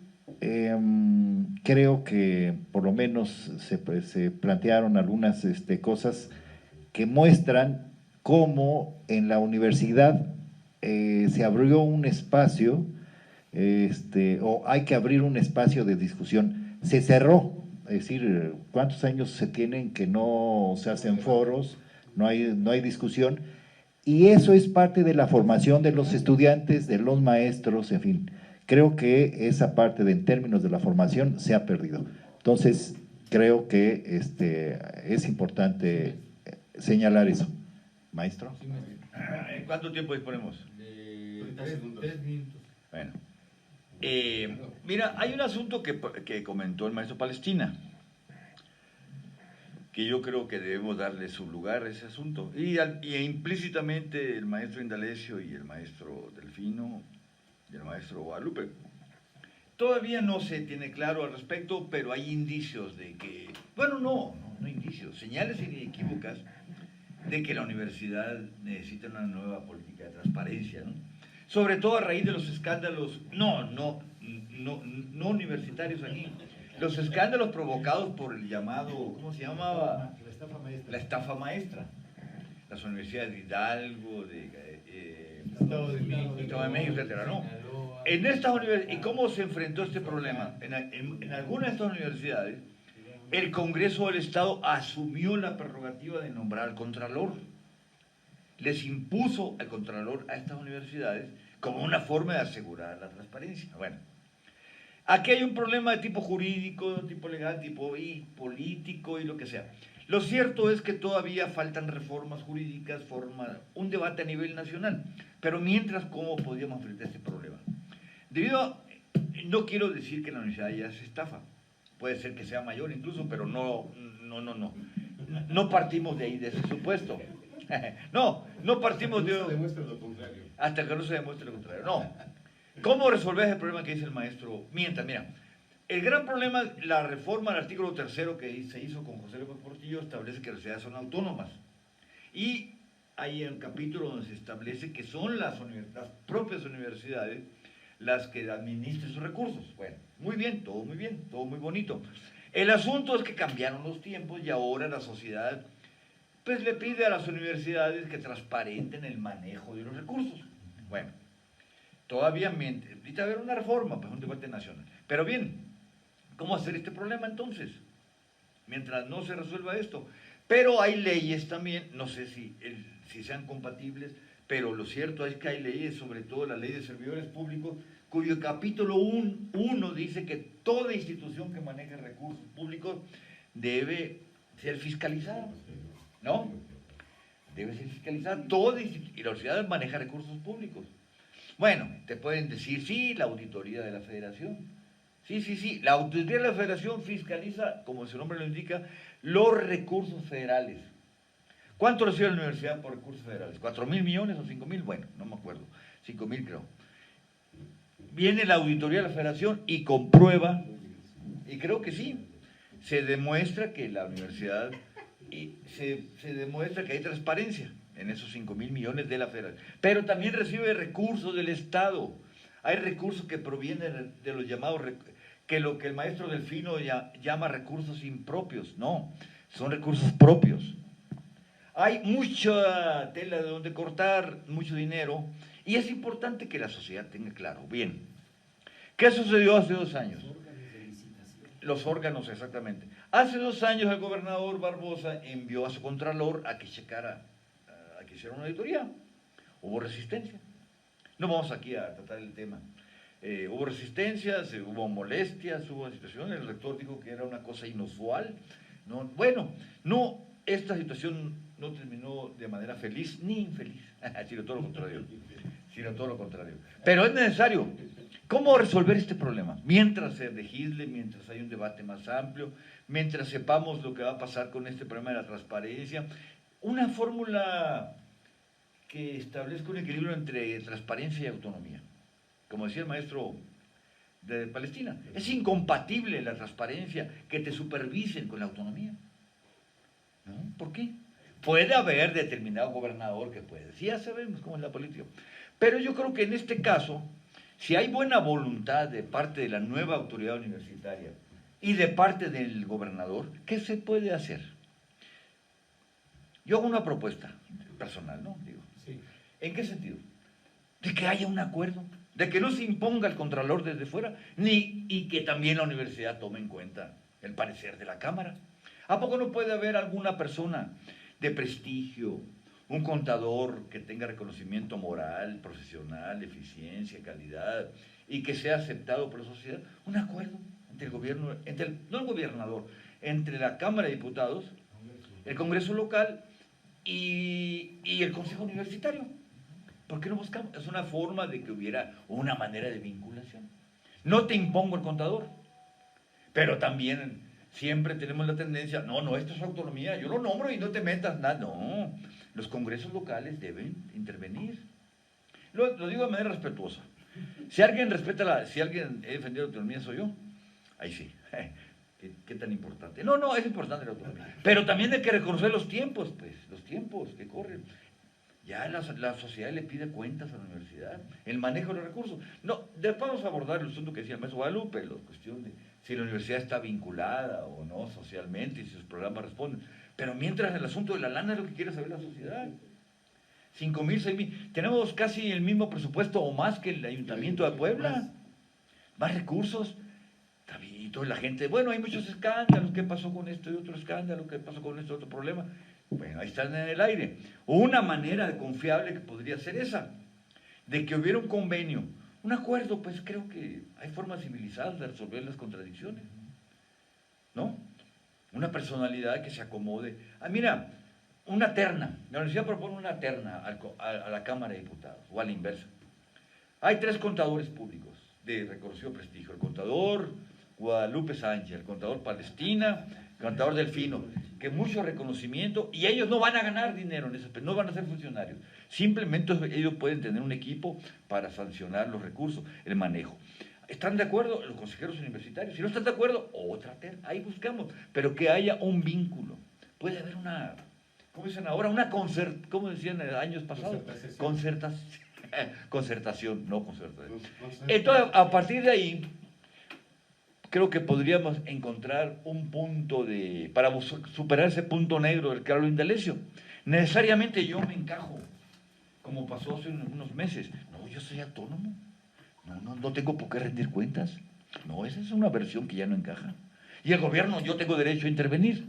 creo que por lo menos se plantearon algunas cosas que muestran cómo en la universidad se abrió un espacio, o hay que abrir un espacio de discusión. Se cerró, es decir, ¿cuántos años se tienen que no se hacen foros, no hay discusión? Y eso es parte de la formación de los estudiantes, de los maestros, en fin. Creo que esa parte en términos de la formación se ha perdido. Entonces, creo que es importante señalar eso. Maestro. ¿Cuánto tiempo disponemos? 3 minutos. Bueno, mira, hay un asunto que comentó el maestro Palestina, que yo creo que debemos darle su lugar a ese asunto, y implícitamente el maestro Indalecio y el maestro Delfino y el maestro Guadalupe. Todavía no se tiene claro al respecto, pero hay indicios de que, bueno, no indicios, señales inequívocas de que la universidad necesita una nueva política de transparencia, ¿no? Sobre todo a raíz de los escándalos, no universitarios aquí, los escándalos provocados por el llamado, ¿cómo se llamaba? La estafa maestra. las universidades de Hidalgo, de Estado de México, etcétera, ¿no? En estas universidades, ¿y cómo se enfrentó este problema? En algunas de estas universidades, el Congreso del Estado asumió la prerrogativa de nombrar al Contralor. Les impuso al Contralor a estas universidades como una forma de asegurar la transparencia. Bueno, aquí hay un problema de tipo jurídico, de tipo legal, tipo político y lo que sea. Lo cierto es que todavía faltan reformas jurídicas, un debate a nivel nacional. Pero mientras, ¿cómo podríamos enfrentar este problema? No quiero decir que la universidad ya se estafa. Puede ser que sea mayor incluso, pero no partimos de ahí, de ese supuesto. No partimos de... Hasta que no se demuestre lo contrario. No. ¿Cómo resolver ese problema que dice el maestro? Mira, el gran problema, la reforma del artículo 3 que se hizo con José López Portillo establece que las universidades son autónomas. Y hay un capítulo donde se establece que son las propias universidades las que administran sus recursos. Bueno, muy bien, todo muy bonito. El asunto es que cambiaron los tiempos y ahora la sociedad pues le pide a las universidades que transparenten el manejo de los recursos. Bueno, todavía necesita haber una reforma, pues un debate nacional. Pero bien, ¿cómo hacer este problema entonces? Mientras no se resuelva esto. Pero hay leyes también, no sé si sean compatibles, pero lo cierto es que hay leyes, sobre todo la ley de servidores públicos, cuyo capítulo 1 dice que toda institución que maneje recursos públicos debe ser fiscalizada, ¿no? Debe ser fiscalizada, y la universidad maneja recursos públicos. Bueno, te pueden decir, sí, la auditoría de la federación. Sí, la auditoría de la federación fiscaliza, como su nombre lo indica, los recursos federales. ¿Cuánto recibe la universidad por recursos federales? ¿4.000 millones o 5.000? Bueno, no me acuerdo. 5.000 creo. Viene la auditoría de la federación y comprueba, y creo que sí, se demuestra que la universidad, se demuestra que hay transparencia en esos 5.000 millones de la federación. Pero también recibe recursos del Estado. Hay recursos que provienen de los llamados, que lo que el maestro Delfino llama recursos impropios. No, son recursos propios. Hay mucha tela de donde cortar, mucho dinero, y es importante que la sociedad tenga claro. Bien, ¿qué sucedió hace 2 años? Los órganos, exactamente. Hace 2 años el gobernador Barbosa envió a su contralor a que checara, a que hiciera una auditoría. Hubo resistencia. No vamos aquí a tratar el tema. Hubo resistencias, hubo molestias, hubo situaciones. El rector dijo que era una cosa inusual. Esta situación no terminó de manera feliz ni infeliz, sino todo lo contrario. Pero es necesario. ¿Cómo resolver este problema? Mientras se legisle, mientras hay un debate más amplio, mientras sepamos lo que va a pasar con este problema de la transparencia, una fórmula que establezca un equilibrio entre transparencia y autonomía. Como decía el maestro de Palestina, es incompatible la transparencia que te supervisen con la autonomía. ¿No? ¿Por qué? Puede haber determinado gobernador que puede, sí, ya sabemos cómo es la política, pero yo creo que en este caso, si hay buena voluntad de parte de la nueva autoridad universitaria y de parte del gobernador, ¿qué se puede hacer? Yo hago una propuesta personal, ¿no? Digo, sí. ¿En qué sentido? De que haya un acuerdo, de que no se imponga el contralor desde fuera, y que también la universidad tome en cuenta el parecer de la Cámara. ¿A poco no puede haber alguna persona de prestigio, un contador que tenga reconocimiento moral, profesional, eficiencia, calidad, y que sea aceptado por la sociedad? Un acuerdo entre el gobierno, no el gobernador, entre la Cámara de Diputados, el Congreso local y el Consejo Universitario. ¿Por qué no buscamos? Es una forma de que hubiera una manera de vinculación. No te impongo el contador, pero también siempre tenemos la tendencia, no, esto es autonomía, yo lo nombro y no te metas nada. No, los congresos locales deben intervenir. Lo digo de manera respetuosa. Si alguien si alguien he defendido la autonomía soy yo, ahí sí. ¿Qué tan importante? No, es importante la autonomía. Pero también hay que reconocer los tiempos, pues, los tiempos que corren. Ya la sociedad le pide cuentas a la universidad, el manejo de los recursos. No, después vamos a abordar el asunto que decía el maestro Guadalupe, la cuestión de si la universidad está vinculada o no socialmente y si sus programas responden. Pero mientras el asunto de la lana es lo que quiere saber la sociedad. 5,000, 6,000. Tenemos casi el mismo presupuesto o más que el Ayuntamiento de Puebla. Más recursos. Y toda la gente, bueno, hay muchos escándalos. ¿Qué pasó con esto y otro escándalo? ¿Qué pasó con esto y otro problema? Bueno, ahí están en el aire. Una manera confiable que podría ser esa, de que hubiera un convenio, un acuerdo, pues creo que hay formas civilizadas de resolver las contradicciones, ¿no? Una personalidad que se acomode. Mira, una terna, la universidad propone una terna a la Cámara de Diputados, o a la inversa. Hay 3 contadores públicos de reconocido prestigio, el contador Guadalupe Sánchez, el contador Palestina, el contador Delfino, que mucho reconocimiento, y ellos no van a ganar dinero en ese, no van a ser funcionarios, simplemente ellos pueden tener un equipo para sancionar los recursos, el manejo. ¿Están de acuerdo los consejeros universitarios? Si no están de acuerdo, otra terna, ahí buscamos, pero que haya un vínculo. Puede haber una, ¿cómo dicen ahora? Una ¿cómo decían en años pasados? Concertación, no concertación. Entonces, a partir de ahí, creo que podríamos encontrar un punto para superar ese punto negro del Carlos Indalecio. Necesariamente yo me encajo, como pasó hace unos meses. No, yo soy autónomo. No tengo por qué rendir cuentas. No, esa es una versión que ya no encaja. Y el gobierno, yo tengo derecho a intervenir,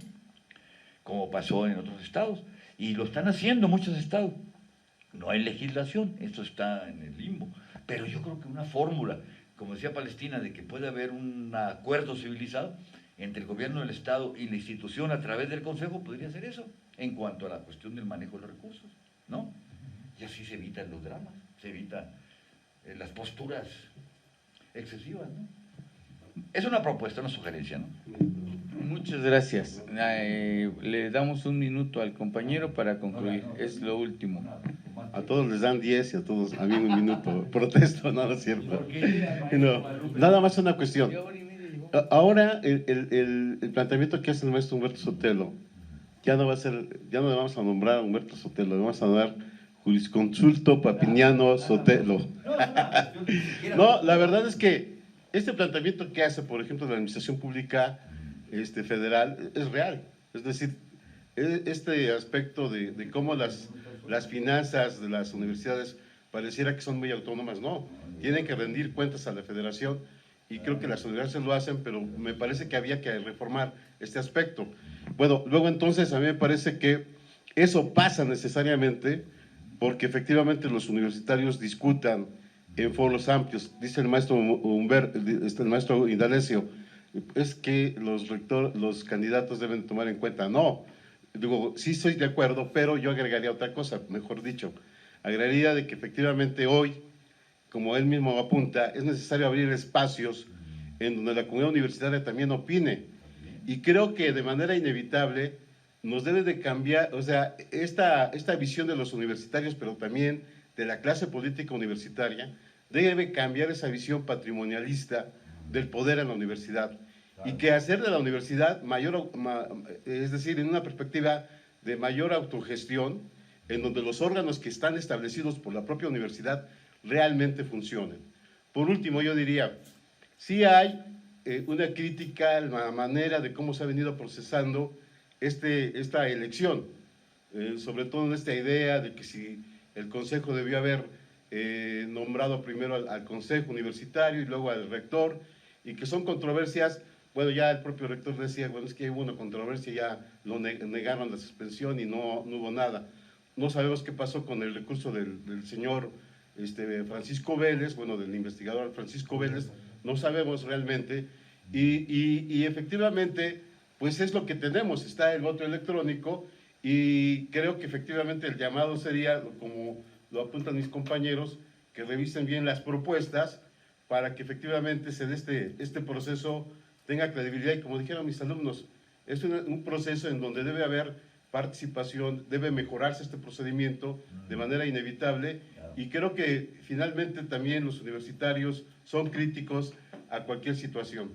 como pasó en otros estados. Y lo están haciendo muchos estados. No hay legislación, esto está en el limbo. Pero yo creo que una fórmula, como decía Palestina, de que puede haber un acuerdo civilizado entre el gobierno del Estado y la institución a través del Consejo, podría ser eso, en cuanto a la cuestión del manejo de los recursos, ¿no? Y así se evitan los dramas, se evitan las posturas excesivas, ¿no? Es una propuesta, una sugerencia, ¿no? Muchas gracias. Le damos un minuto al compañero para concluir. Es lo último. A todos les dan 10 y a todos a mí un minuto. Protesto, no, no es cierto. No, nada más una cuestión. Ahora el planteamiento que hace el maestro Humberto Sotelo ya no le vamos a nombrar a Humberto Sotelo, le vamos a dar jurisconsulto Papiniano Sotelo. No, la verdad es que este planteamiento que hace, por ejemplo, la Administración Pública federal es real. Es decir, este aspecto de cómo las finanzas de las universidades pareciera que son muy autónomas, no, tienen que rendir cuentas a la federación y creo que las universidades lo hacen, pero me parece que había que reformar este aspecto. Bueno, luego entonces a mí me parece que eso pasa necesariamente porque efectivamente los universitarios discutan en foros amplios. Dice el maestro el maestro Indalecio, es que los candidatos deben tomar en cuenta. No, digo, sí estoy de acuerdo, pero yo agregaría otra cosa, mejor dicho, agregaría de que efectivamente hoy, como él mismo apunta, es necesario abrir espacios en donde la comunidad universitaria también opine. Y creo que de manera inevitable nos debe de cambiar, o sea, esta visión de los universitarios, pero también de la clase política universitaria, debe cambiar esa visión patrimonialista del poder en la universidad. Y que hacer de la universidad mayor, es decir, en una perspectiva de mayor autogestión, en donde los órganos que están establecidos por la propia universidad realmente funcionen. Por último, yo diría, sí hay una crítica a la manera de cómo se ha venido procesando esta elección, sobre todo en esta idea de que si el Consejo debió haber nombrado primero al Consejo Universitario y luego al rector, y que son controversias. Bueno, ya el propio rector decía, bueno, es que hubo una controversia, ya lo negaron la suspensión y no hubo nada. No sabemos qué pasó con el recurso del señor Francisco Vélez, bueno, del investigador Francisco Vélez, no sabemos realmente, y efectivamente, pues es lo que tenemos, está el voto electrónico, y creo que efectivamente el llamado sería, como lo apuntan mis compañeros, que revisen bien las propuestas, para que efectivamente se dé este proceso tenga credibilidad, y como dijeron mis alumnos, es un proceso en donde debe haber participación, debe mejorarse este procedimiento de manera inevitable, y creo que finalmente también los universitarios son críticos a cualquier situación.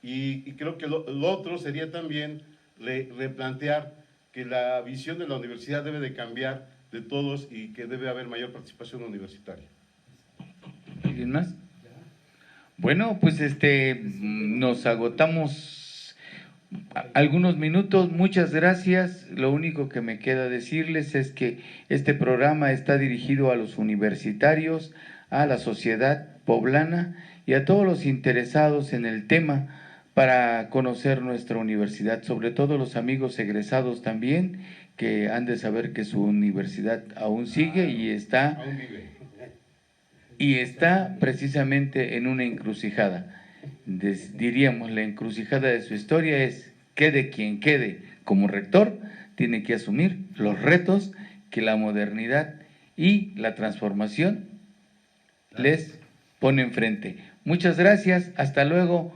Y creo que lo otro sería también replantear que la visión de la universidad debe de cambiar de todos y que debe haber mayor participación universitaria. ¿Alguien más? Bueno, pues nos agotamos algunos minutos. Muchas gracias. Lo único que me queda decirles es que este programa está dirigido a los universitarios, a la sociedad poblana y a todos los interesados en el tema para conocer nuestra universidad, sobre todo los amigos egresados también, que han de saber que su universidad aún sigue y está precisamente en una encrucijada. Diríamos, la encrucijada de su historia es: quede quien quede como rector, tiene que asumir los retos que la modernidad y la transformación les pone enfrente. Muchas gracias, hasta luego.